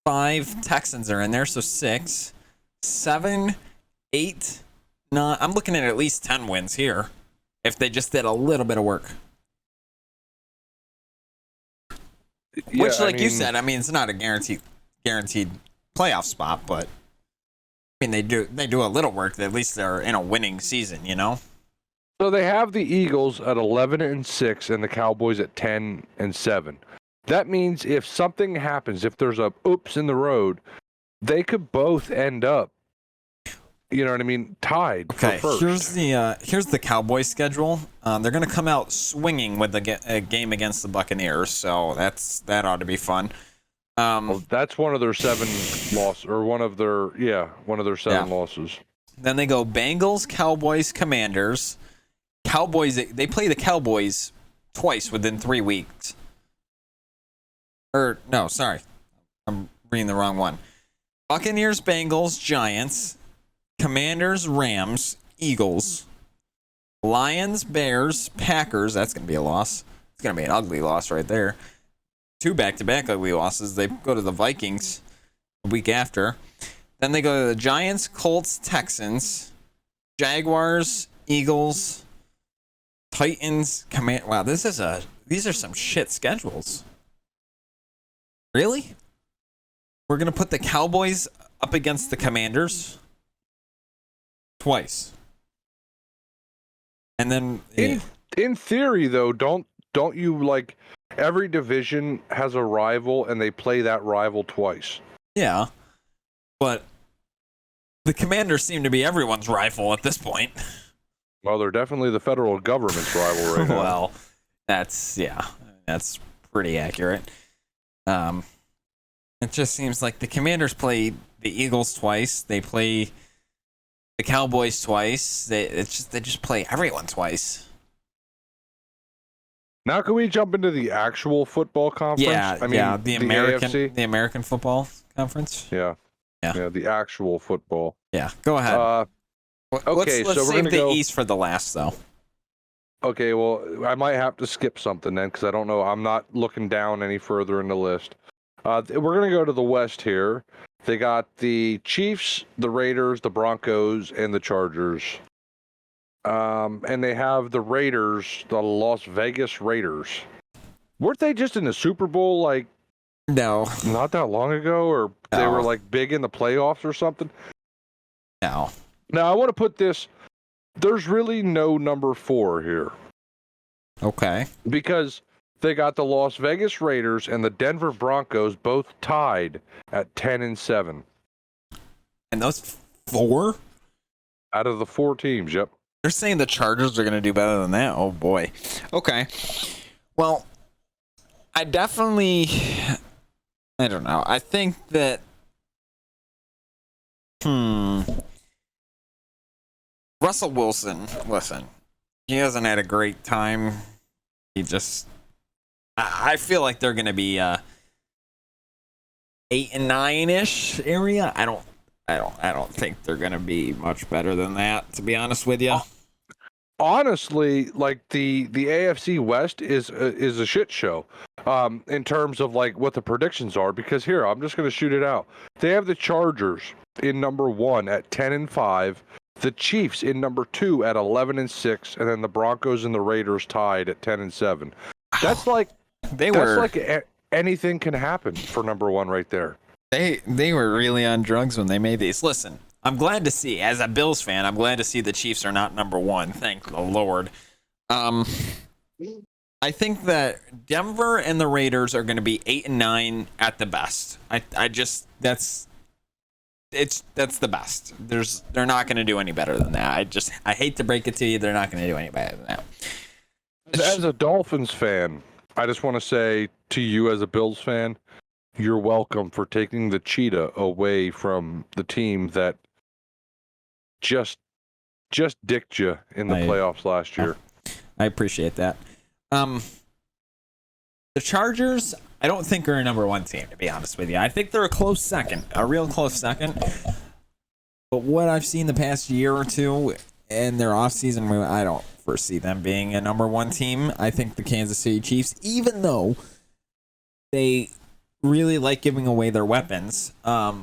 5 Texans are in there, so 6, 7, 8, 9. I'm looking at least 10 wins here if they just did a little bit of work. Yeah, Which, you said, I mean, it's not a guaranteed playoff spot, but I mean, they do a little work. At least they're in a winning season, you know. So they have the Eagles at 11 and 6 and the Cowboys at 10 and 7. That means if something happens, if there's a oops in the road, they could both end up, you know what I mean, tied. Okay, for first. Here's the Cowboys schedule. They're gonna come out swinging with a game against the Buccaneers, so that ought to be fun. That's one of their 7 losses, or one of their 7 losses. Then they go Bengals, Cowboys, Commanders. Cowboys, they play the Cowboys twice within 3 weeks. Or no, sorry, I'm reading the wrong one. Buccaneers, Bengals, Giants, Commanders, Rams, Eagles, Lions, Bears, Packers. That's going to be a loss. It's going to be an ugly loss right there. 2 back-to-back ugly losses. They go to the Vikings the week after. Then they go to the Giants, Colts, Texans, Jaguars, Eagles, Titans, Wow, these are some shit schedules. Really? We're going to put the Cowboys up against the Commanders twice. And then in theory though, don't you like every division has a rival and they play that rival twice? Yeah. But the Commanders seem to be everyone's rival at this point. Well, they're definitely the federal government's rival right now. Well, that's pretty accurate. It just seems like the Commanders play the Eagles twice. They play the Cowboys twice. They just play everyone twice. Now can we jump into the actual football conference? Yeah, the AFC? American Football Conference. Yeah, the actual football. Yeah, go ahead. Okay, let's so we're save gonna the go East for the last, though. Okay, well, I might have to skip something then because I don't know. I'm not looking down any further in the list. We're going to go to the West here. They got the Chiefs, the Raiders, the Broncos, and the Chargers. And they have the Raiders, the Las Vegas Raiders. Weren't they just in the Super Bowl like No. not that long ago, or they were like big in the playoffs or something? No. Now I want to put this. There's really no number 4 here. Okay. Because they got the Las Vegas Raiders and the Denver Broncos both tied at 10-7. And those 4? Out of the 4 teams, yep. They're saying the Chargers are going to do better than that? Oh, boy. Okay. Well, I don't know. I think that... Russell Wilson, listen, he hasn't had a great time. I feel like they're going to be 8-9-ish area. I don't think they're going to be much better than that, to be honest with you. Honestly, like the AFC West is a shit show in terms of like what the predictions are, because here, I'm just going to shoot it out. They have the Chargers in number 1 at 10-5. The Chiefs in number 2 at 11-6, and then the Broncos and the Raiders tied at 10-7. That's like anything can happen for number 1 right there. They were really on drugs when they made these. Listen, I'm glad to see, as a Bills fan, I'm glad to see the Chiefs are not number 1. Thank the Lord. I think that Denver and the Raiders are going to be 8-9 at the best. That's the best. They're not going to do any better than that. I hate to break it to you, they're not going to do any better than that. As a Dolphins fan, I just want to say to you as a Bills fan, you're welcome for taking the cheetah away from the team that just dicked you in the playoffs last year. I appreciate that. The Chargers, I don't think are a number 1 team, to be honest with you. I think they're a close second, a real close second. But what I've seen the past year or two in their offseason, I don't foresee them being a number 1 team. I think the Kansas City Chiefs, even though they really like giving away their weapons, are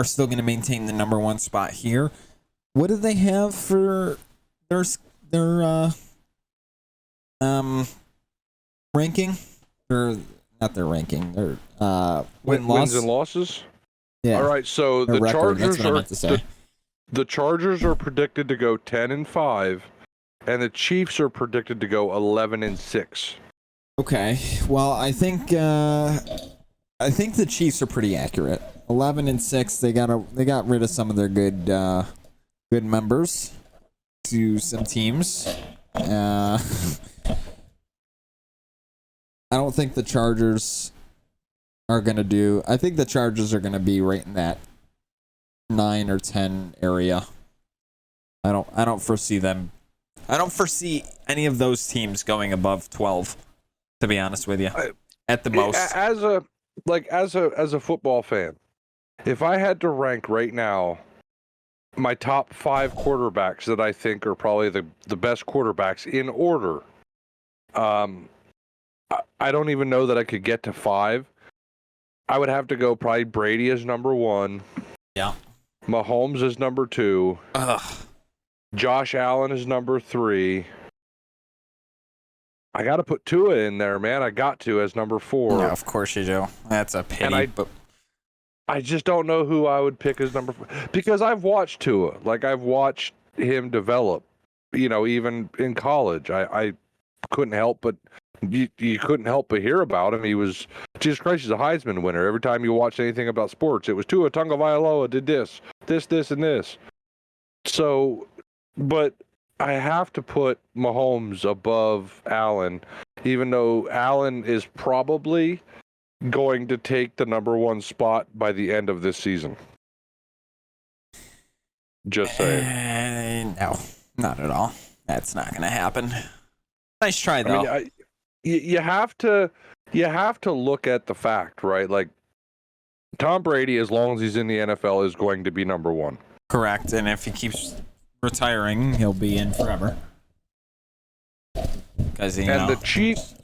still going to maintain the number 1 spot here. What do they have for their ranking? Or not their ranking. Their wins and losses. Yeah. All right. So the record. Chargers That's what I meant to say. The Chargers are predicted to go 10-5, and the Chiefs are predicted to go 11-6. Okay. Well, I think the Chiefs are pretty accurate. 11-6. They got rid of some of their good members to some teams. I don't think the Chargers are going to do... I think the Chargers are going to be right in that 9 or 10 area. I don't foresee them... I don't foresee any of those teams going above 12. to be honest with you. At the most. As a football fan, if I had to rank right now my top 5 quarterbacks that I think are probably the best quarterbacks in order, I don't even know that I could get to 5. I would have to go probably Brady as number 1. Yeah. Mahomes is number 2. Ugh. Josh Allen is number 3. I got to put Tua in there, man. I got to as number 4. Yeah, of course you do. That's a pity. And I just don't know who I would pick as number 4 because I've watched Tua. Like, I've watched him develop, even in college. I couldn't help but you couldn't help but hear about him. He was, Jesus Christ, he's a Heisman winner. Every time you watch anything about sports, it was Tua Tagovailoa did this, and this. So, but I have to put Mahomes above Allen, even though Allen is probably going to take the number 1 spot by the end of this season. Just saying. No, not at all. That's not going to happen. Nice try, though. I mean, you have to look at the fact, right? Like, Tom Brady, as long as he's in the NFL, is going to be number 1. Correct, and if he keeps retiring, he'll be in forever. Because the Chiefs.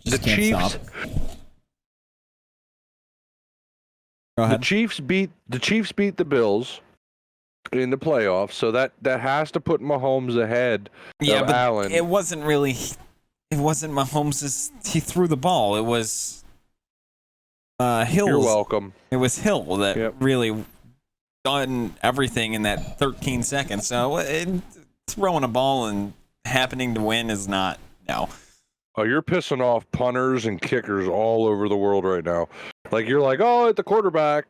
Go ahead. The Chiefs beat the Bills in the playoffs, so that has to put Mahomes ahead of Allen. It wasn't Mahomes'. He threw the ball. It was Hill. You're welcome. It was Hill that really done everything in that 13 seconds. So throwing a ball and happening to win is not. No. Oh, you're pissing off punters and kickers all over the world right now. Like, you're like, oh, at the quarterback,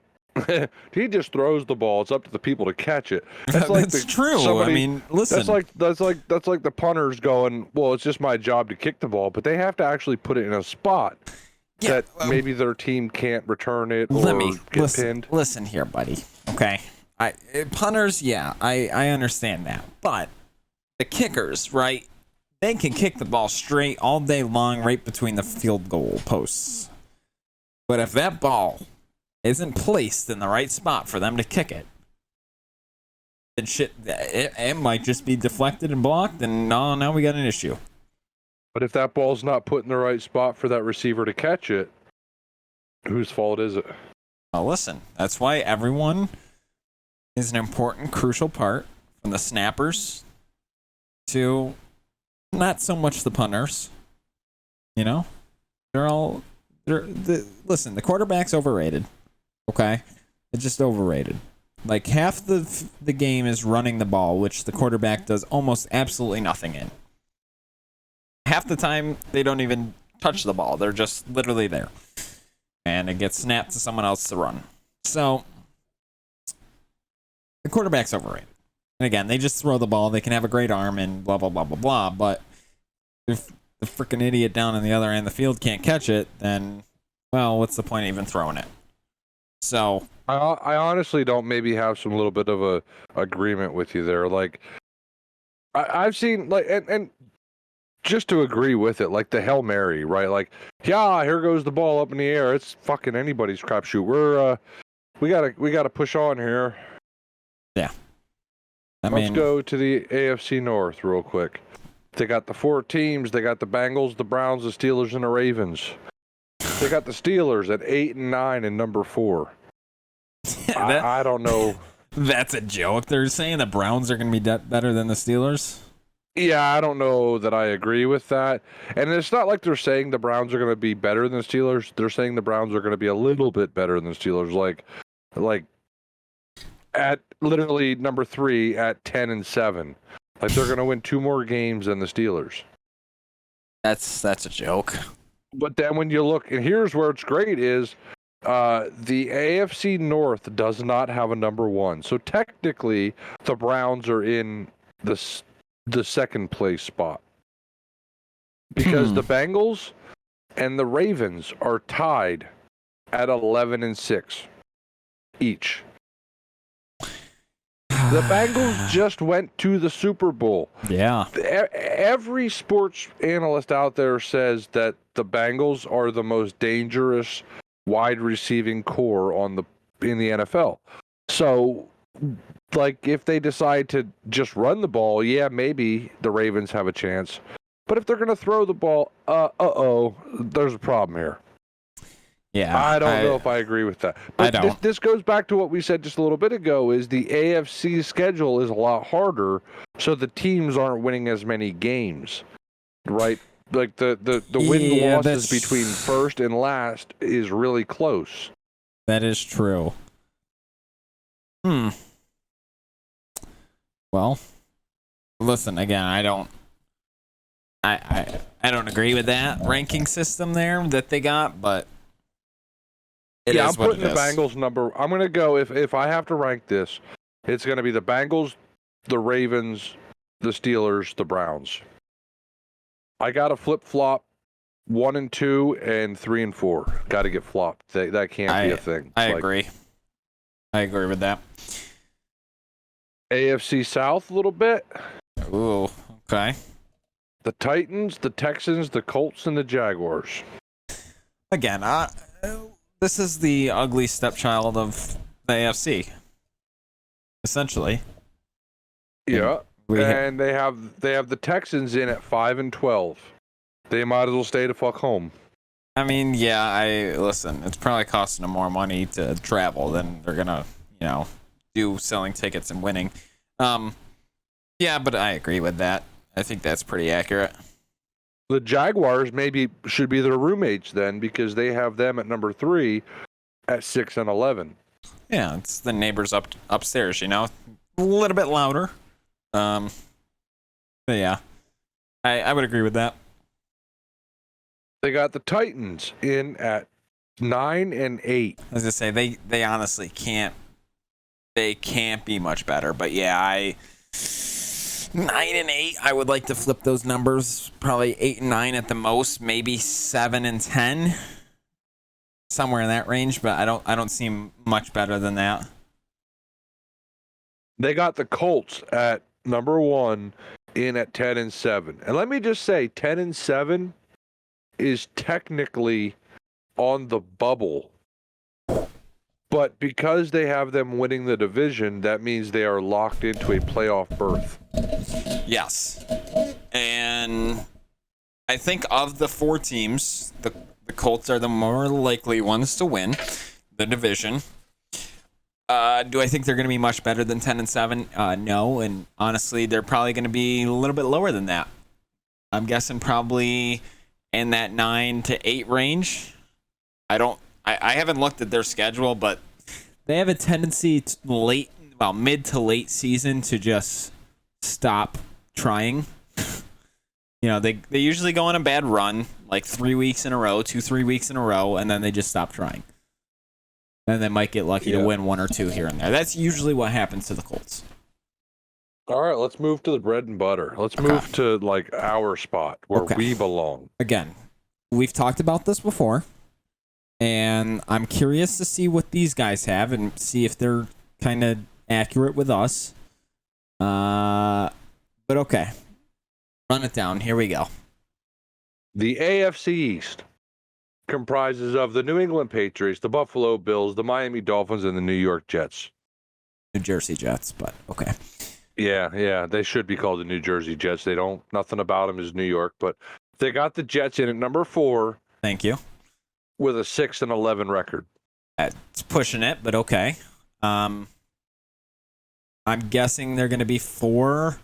he just throws the ball. It's up to the people to catch it. That's true. I mean, listen. That's like the punters going, well, it's just my job to kick the ball, but they have to actually put it in a spot that maybe their team can't return it or get pinned. Listen here, buddy. Okay, punters, I understand that, but the kickers, right? They can kick the ball straight all day long, right between the field goal posts. But if that ball isn't placed in the right spot for them to kick it, then it might just be deflected and blocked, and now we got an issue. But if that ball's not put in the right spot for that receiver to catch it, whose fault is it? Well, listen, that's why everyone is an important, crucial part, from the snappers to not so much the punters. Listen, the quarterback's overrated. Okay? It's just overrated. Like, half the game is running the ball, which the quarterback does almost absolutely nothing in. Half the time, they don't even touch the ball. They're just literally there. And it gets snapped to someone else to run. So, the quarterback's overrated. And again, they just throw the ball. They can have a great arm and blah, blah, blah, blah, blah. But if the freaking idiot down on the other end of the field can't catch it, then, well, what's the point of even throwing it? So I honestly don't maybe have some little bit of a agreement with you there. Like, I've seen, like, and just to agree with it, like the Hail Mary, right? Like, yeah, here goes the ball up in the air. It's fucking anybody's crapshoot. We gotta push on here. Yeah. Let's go to the AFC North real quick. They got the 4 teams. They got the Bengals, the Browns, the Steelers, and the Ravens. They got the Steelers at 8 and 9 and number 4. I don't know. That's a joke. They're saying the Browns are going to be better than the Steelers? Yeah, I don't know that I agree with that. And it's not like they're saying the Browns are going to be better than the Steelers. They're saying the Browns are going to be a little bit better than the Steelers. Like at literally number 3 at 10 and 7. Like, they're going to win 2 more games than the Steelers. That's a joke. But then when you look, and here's where it's great, is the AFC North does not have a number 1. So technically, the Browns are in the second place spot. Because the Bengals and the Ravens are tied at 11 and 6 each. The Bengals just went to the Super Bowl. Yeah. Every sports analyst out there says that the Bengals are the most dangerous wide receiving core in the NFL. So, like, if they decide to just run the ball, yeah, maybe the Ravens have a chance. But if they're going to throw the ball, there's a problem here. Yeah. I don't know if I agree with that. But I don't. This goes back to what we said just a little bit ago, is the AFC schedule is a lot harder, so the teams aren't winning as many games, right? Like the win-losses between first and last is really close. That is true. Well, listen, again, I don't agree with that ranking system there that they got, but I'm putting the Bengals number. I'm going to go, if I have to rank this, it's going to be the Bengals, the Ravens, the Steelers, the Browns. I got to flip-flop 1 and 2 and 3 and 4. Got to get flopped. That can't be a thing. I agree. I agree with that. AFC South a little bit. Ooh, okay. The Titans, the Texans, the Colts, and the Jaguars. Again, this is the ugly stepchild of the AFC, essentially. Yeah, and they have the Texans in at 5 and 12. They might as well stay the fuck home. I mean, yeah. Listen. It's probably costing them more money to travel than they're gonna, do selling tickets and winning. Yeah, but I agree with that. I think that's pretty accurate. The Jaguars maybe should be their roommates then, because they have them at number 3 at 6 and 11. Yeah, it's the neighbors upstairs, a little bit louder. But yeah, I would agree with that. They got the Titans in at 9 and 8. I was gonna say they honestly can't. They can't be much better. But yeah, 9 and 8. I would like to flip those numbers. Probably 8 and 9 at the most. Maybe 7 and 10. Somewhere in that range. But I don't seem much better than that. They got the Colts at number 1 in at 10 and 7. And let me just say, 10 and 7 is technically on the bubble. But because they have them winning the division, that means they are locked into a playoff berth. Yes. And I think of the 4 teams, the Colts are the more likely ones to win the division. Do I think they're going to be much better than 10 and 7? No. And honestly, they're probably going to be a little bit lower than that. I'm guessing probably in that 9 to 8 range. I haven't looked at their schedule, but they have a tendency mid to late season to just stop trying. They usually go on a bad run, like 3 weeks in a row, 2-3 weeks in a row, and then they just stop trying. And they might get lucky to win 1 or 2 here and there. That's usually what happens to the Colts. All right, let's move to the bread and butter. Let's move to like our spot where we belong. Again, we've talked about this before, and I'm curious to see what these guys have and see if they're kind of accurate with us. But okay, run it down. Here we go. The AFC East comprises of the New England Patriots, the Buffalo Bills, the Miami Dolphins, and the New York Jets. New Jersey Jets, but okay. Yeah, they should be called the New Jersey Jets. Nothing about them is New York, but they got the Jets in at number 4. Thank you. With a 6 and 11 record. It's pushing it, but okay. I'm guessing they're going to be 4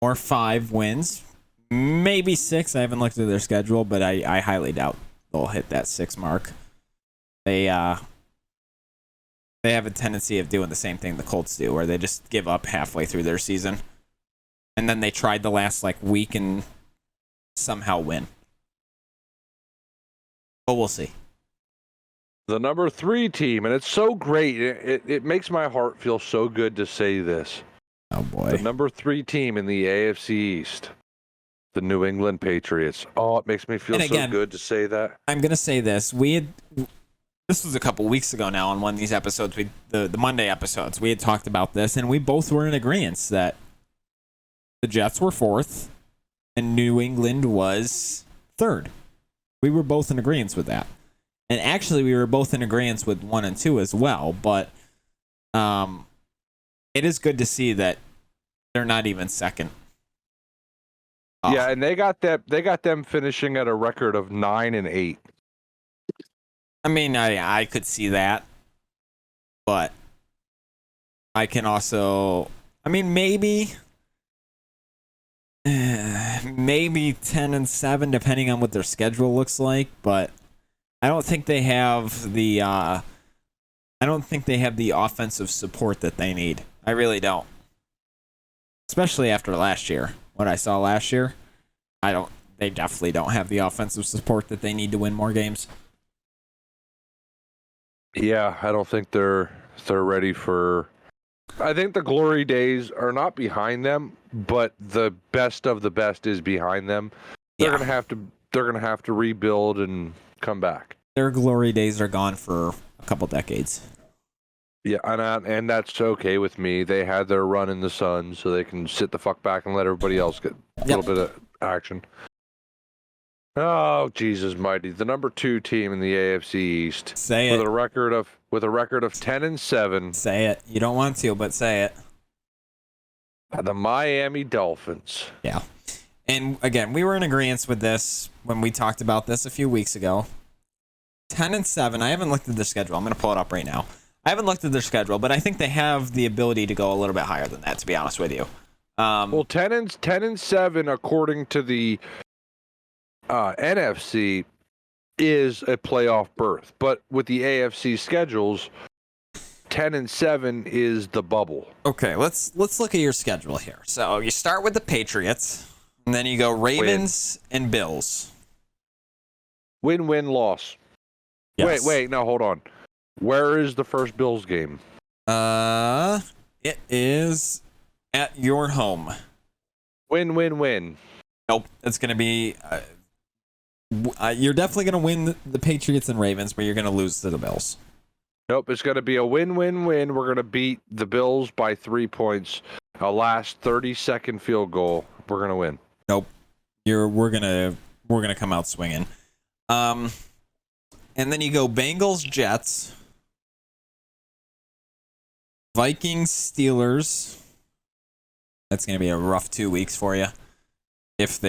or 5 wins, maybe 6. I haven't looked at their schedule, but I highly doubt they'll hit that 6 mark. They have a tendency of doing the same thing the Colts do, where they just give up halfway through their season, and then they tried the last week and somehow win. But we'll see. The number 3 team, and it's so great. It makes my heart feel so good to say this. Oh boy. The number 3 team in the AFC East, the New England Patriots. Oh, it makes me feel so good to say that. I'm gonna say this: this was a couple weeks ago now on one of these episodes, the Monday episodes, we had talked about this, and we both were in agreement that the Jets were 4th and New England was 3rd. We were both in agreement with that. And actually, we were both in agreement with 1 and 2 as well, but it is good to see that they're not even second. Yeah, and they got them finishing at a record of 9 and 8. I mean, I could see that, but I can also, I mean, maybe 10 and 7, depending on what their schedule looks like. But I don't think they have the offensive support that they need. I really don't, especially after last year. What I saw last year, they definitely don't have the offensive support that they need to win more games. Yeah, I don't think they're ready for. I think the glory days are not behind them, but the best of the best is behind them. They're gonna have to rebuild and come back. Their glory days are gone for a couple decades. Yeah, and that's okay with me. They had their run in the sun, so they can sit the fuck back and let everybody else get a little bit of action. Oh, Jesus mighty. The number 2 team in the AFC East. Say it. With a record of 10 and 7. Say it. You don't want to, but say it. The Miami Dolphins. Yeah. And again, we were in agreement with this when we talked about this a few weeks ago. 10 and 7. I haven't looked at their schedule. I'm going to pull it up right now. I haven't looked at their schedule, but I think they have the ability to go a little bit higher than that, to be honest with you. Well, 10 and 7, according to the NFC, is a playoff berth. But with the AFC schedules, 10 and 7 is the bubble. Okay, let's look at your schedule here. So you start with the Patriots, and then you go Ravens and Bills. Win, loss. Yes. Wait, no, hold on. Where is the first Bills game? It is at your home. Win. Nope, it's going to be. You're definitely going to win the Patriots and Ravens, but you're going to lose to the Bills. Nope, it's going to be a win. We're going to beat the Bills by 3 points. A last 30-second field goal. We're going to win. Nope, we're gonna come out swinging. And then you go Bengals, Jets, Vikings, Steelers. That's going to be a rough 2 weeks for you if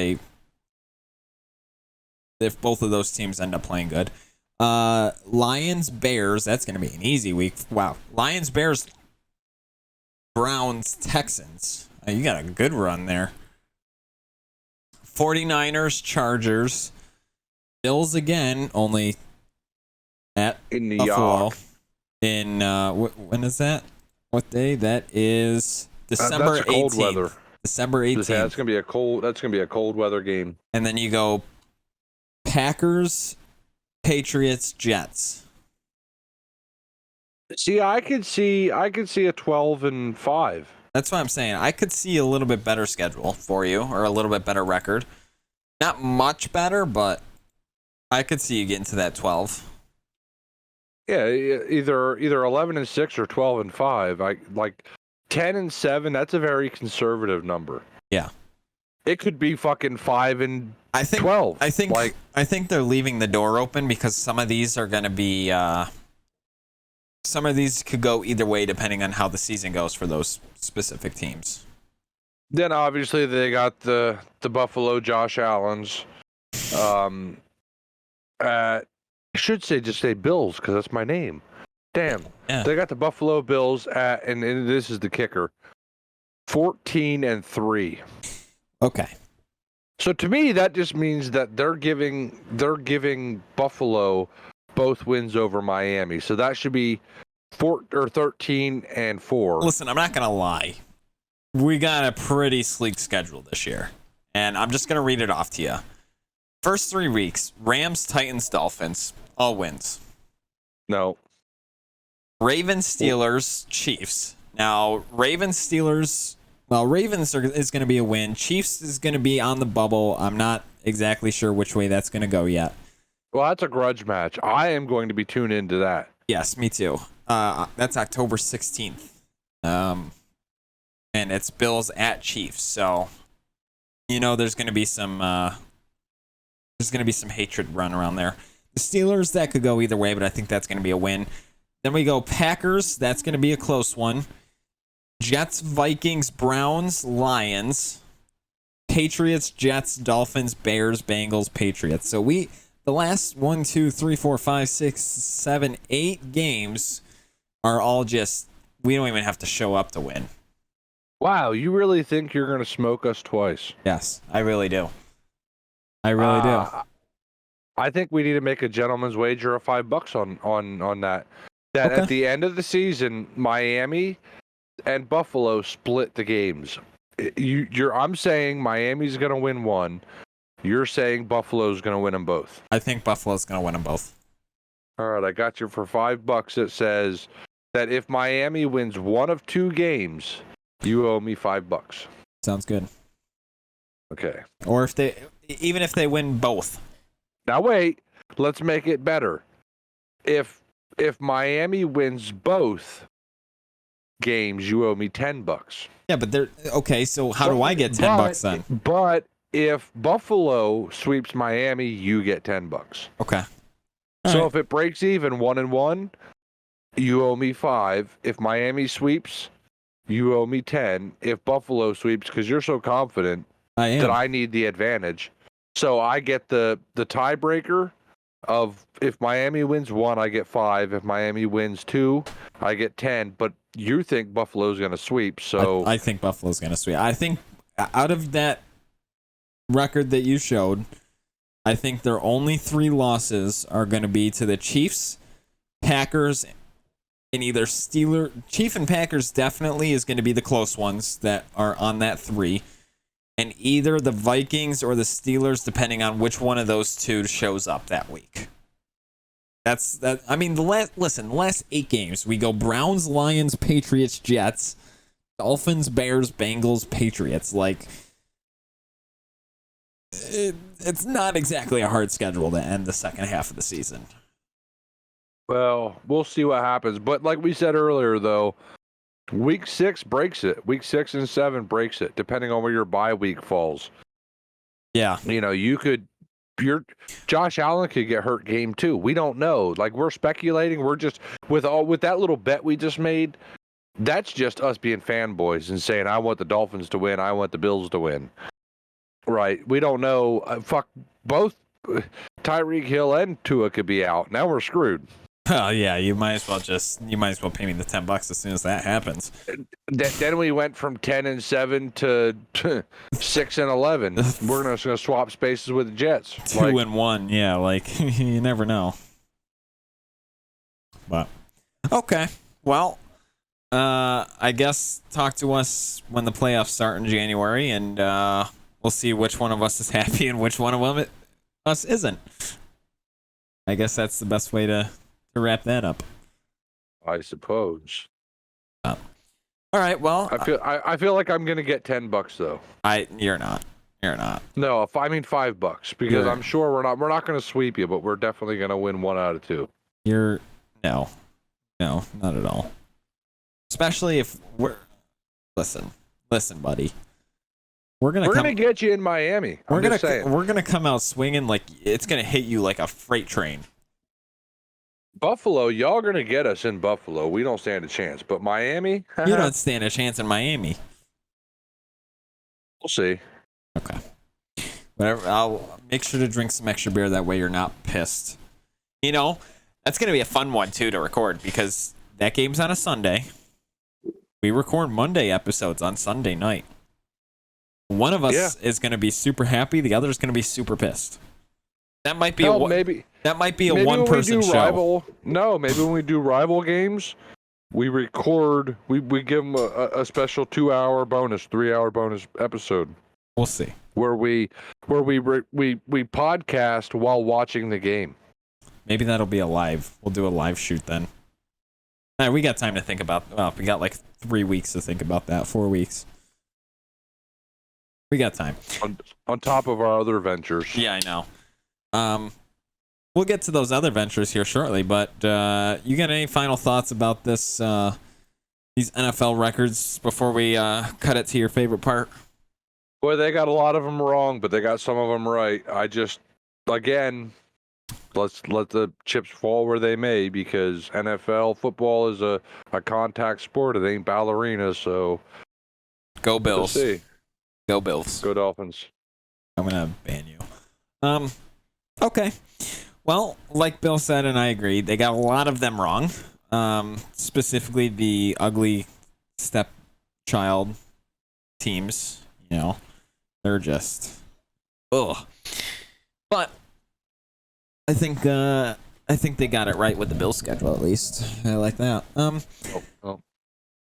both of those teams end up playing good. Lions, Bears. That's going to be an easy week. Wow. Lions, Bears, Browns, Texans. You got a good run there. 49ers, Chargers, Bills again, only at in New Buffalo. York. In when is that? What day? That is December that's cold 18th. weather. December 18th. Yeah, that's gonna be a cold weather game. And then you go Packers, Patriots, Jets. See, I could see a 12 and 5. That's what I'm saying. I could see a little bit better schedule for you, or a little bit better record. Not much better, but I could see you getting to that 12. Yeah, either 11 and 6 or 12 and 5. I like 10 and 7. That's a very conservative number. Yeah, it could be fucking 5 and 12. I think they're leaving the door open because some of these are going to be. Some of these could go either way depending on how the season goes for those specific teams. Then obviously they got the Buffalo Josh Allens. I should just say Bills because that's my name. Damn. Yeah. They got the Buffalo Bills at, and this is the kicker, 14 and 3. Okay. So to me, that just means that they're giving Buffalo both wins over Miami. So that should be 13 and 4. Listen, I'm not gonna lie. We got a pretty sleek schedule this year, and I'm just gonna read it off to you. First 3 weeks: Rams, Titans, Dolphins, all wins. No. Ravens, Steelers, Chiefs. Now, Ravens, Steelers. Well, Ravens is going to be a win. Chiefs is going to be on the bubble. I'm not exactly sure which way that's going to go yet. Well, that's a grudge match. I am going to be tuned into that. Yes, me too. That's October 16th. And it's Bills at Chiefs. So, there's going to be some hatred run around there. The Steelers, that could go either way, but I think that's going to be a win. Then we go Packers. That's going to be a close one. Jets, Vikings, Browns, Lions, Patriots, Jets, Dolphins, Bears, Bengals, Patriots. So the last 1, 2, 3, 4, 5, 6, 7, 8 games are all just, we don't even have to show up to win. Wow, you really think you're going to smoke us twice? Yes, I really do. I really do. I think we need to make a gentleman's wager of $5 on that. That Okay. At the end of the season, Miami and Buffalo split the games. I'm saying Miami's going to win one. You're saying Buffalo's going to win them both. I think Buffalo's going to win them both. All right, I got you for $5. It says that if Miami wins one of 2 games, you owe me $5. Sounds good. Okay. Or even if they win both. Now wait, let's make it better. If Miami wins both games, you owe me $10. Yeah, but okay. So how do I get $10 then? But if Buffalo sweeps Miami, you get $10. Okay. So if it breaks even 1-1, you owe me 5. If Miami sweeps, you owe me 10. If Buffalo sweeps, because you're so confident that I need the advantage, so I get the tiebreaker of if Miami wins 1, I get 5. If Miami wins 2, I get 10. But you think Buffalo's going to sweep, so I think Buffalo's going to sweep. I think out of that record that you showed, I think their only 3 losses are going to be to the Chiefs, Packers, and either Chief and Packers definitely is going to be the close ones that are on that 3. And either the Vikings or the Steelers, depending on which one of those 2 shows up that week. That's that. I mean, the last 8 games, we go Browns, Lions, Patriots, Jets, Dolphins, Bears, Bengals, Patriots. Like, it's not exactly a hard schedule to end the second half of the season. well, we'll see what happens. But like we said earlier, though, Week 6 breaks it. Week 6 and 7 breaks it, depending on where your bye week falls. Yeah. Josh Allen could get hurt game 2. We don't know. Like, we're speculating. We're just with that little bet we just made. That's just us being fanboys and saying, I want the Dolphins to win. I want the Bills to win. Right. We don't know. Fuck, both Tyreek Hill and Tua could be out. Now we're screwed. Oh yeah, you might as well pay me the $10 as soon as that happens. Then we went from 10-7 to 6-11. We're just gonna swap spaces with the Jets. 2-1, yeah. Like you never know. But okay, well, I guess talk to us when the playoffs start in January, and we'll see which one of us is happy and which one of us isn't. I guess that's the best way to wrap that up. I suppose. All right. Well, I feel like I'm gonna get $10 though. You're not. No, $5 because I'm sure we're not gonna sweep you, but we're definitely gonna win 1 out of 2. No, not at all. Especially if listen, buddy. We're gonna get you in Miami. We're gonna come out swinging like it's gonna hit you like a freight train. Buffalo, y'all gonna get us in Buffalo. We don't stand a chance. But Miami, you don't stand a chance in Miami. We'll see. Okay. Whatever. I'll make sure to drink some extra beer. That way you're not pissed. That's gonna be a fun one too to record because that game's on a Sunday. We record Monday episodes on Sunday night. One of us is gonna be super happy. The other is gonna be super pissed. That might be a one-person show. Maybe when we do rival games, we record. We give them a special 2-hour bonus, 3-hour bonus episode. We'll see. Where we podcast while watching the game. Maybe that'll be we'll do a live shoot then. All right, we got time to think about. Well, we got like 3 weeks to think about that. 4 weeks. We got time. On top of our other ventures. Yeah, I know. we'll get to those other ventures here shortly. But you got any final thoughts about this? These NFL records before we cut it to your favorite part? Boy, they got a lot of them wrong, but they got some of them right. Again, let's let the chips fall where they may, because NFL football is a contact sport. It ain't ballerina, so Go Bills. we'll see. Go Bills. Go Dolphins. I'm gonna ban you. Okay. Well, like Bill said, and I agree, they got a lot of them wrong. Specifically the ugly stepchild teams. You know, they're just ugh. But I think they got it right with the Bill schedule, at least. I like that.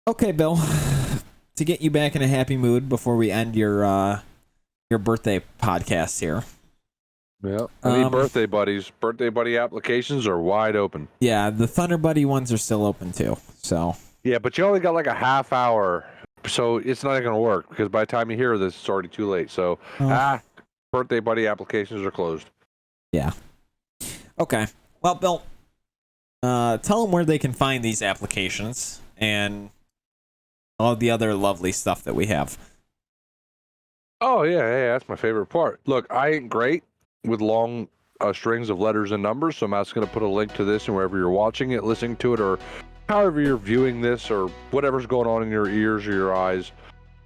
Okay, Bill. To get you back in a happy mood before we end your birthday podcast here. Yeah. I need birthday buddies. Birthday buddy applications are wide open. Yeah, the Thunder Buddy ones are still open too. So. Yeah, but you only got like a half hour, so it's not going to work, because by the time you hear this, it's already too late. So, birthday buddy applications are closed. Yeah. Okay. Well, Bill, tell them where they can find these applications and all the other lovely stuff that we have. Oh, yeah, that's my favorite part. Look, I ain't great with long strings of letters and numbers, so I'm just going to put a link to this, and wherever you're watching it, listening to it, or however you're viewing this, or whatever's going on in your ears or your eyes.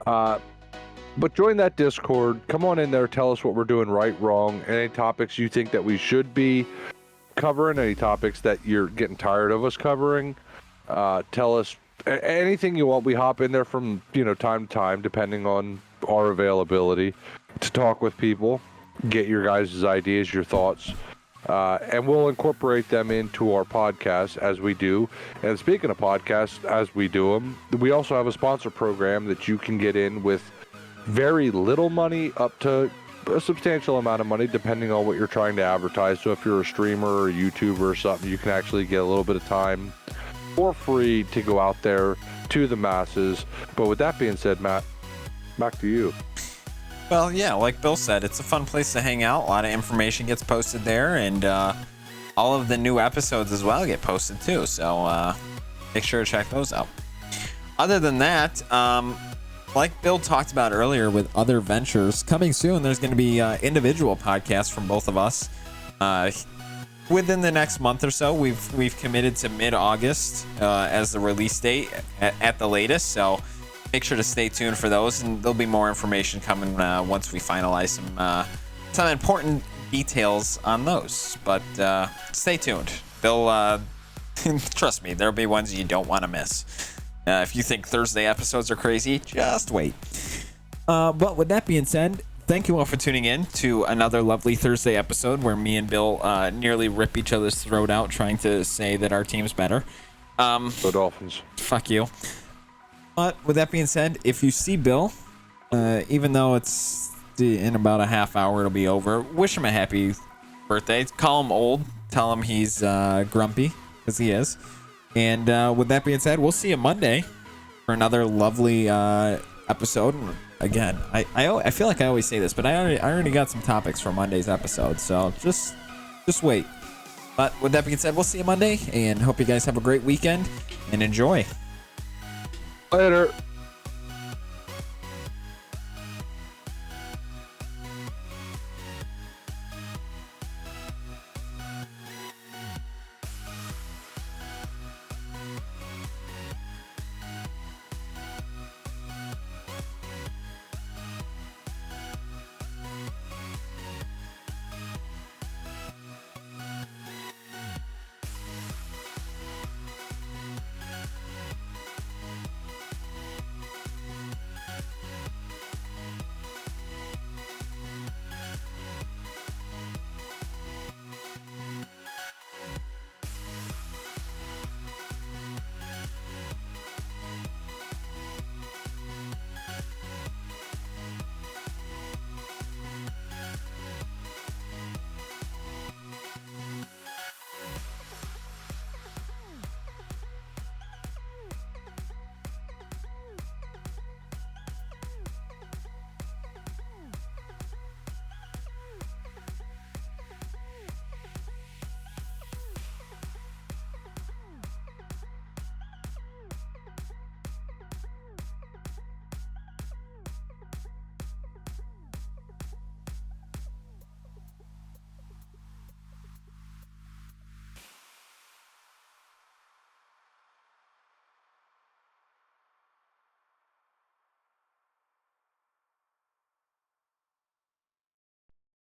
But join that Discord. Come on in there. Tell us what we're doing right, wrong, any topics you think that we should be covering, any topics that you're getting tired of us covering. Tell us anything you want. We hop in there from time to time, depending on our availability, to talk with people, get your guys' ideas, your thoughts, and we'll incorporate them into our podcast as we do. And speaking of podcasts, as we do them, we also have a sponsor program that you can get in with very little money up to a substantial amount of money, depending on what you're trying to advertise. So if you're a streamer or a YouTuber or something, you can actually get a little bit of time for free to go out there to the masses. But with that being said, Matt, back to you. Well, yeah, like Bill said, it's a fun place to hang out. A lot of information gets posted there, and all of the new episodes as well get posted too. So make sure to check those out. Other than that, like Bill talked about earlier with other ventures, coming soon, there's going to be individual podcasts from both of us. Within the next month or so, we've committed to mid-August as the release date at the latest. So make sure to stay tuned for those, and there'll be more information coming once we finalize some important details on those. But stay tuned. They'll trust me, there'll be ones you don't want to miss. If you think Thursday episodes are crazy, just wait. But with that being said, thank you all for tuning in to another lovely Thursday episode where me and Bill nearly rip each other's throat out trying to say that our team's better. Go Dolphins. Fuck you. But with that being said, if you see Bill, even though it's in about a half hour it'll be over, wish him a happy birthday. Call him old. Tell him he's grumpy, because he is. And with that being said, we'll see you Monday for another lovely episode. And again, I feel like I always say this, but I already got some topics for Monday's episode, so just wait. But with that being said, we'll see you Monday, and hope you guys have a great weekend and enjoy. Later.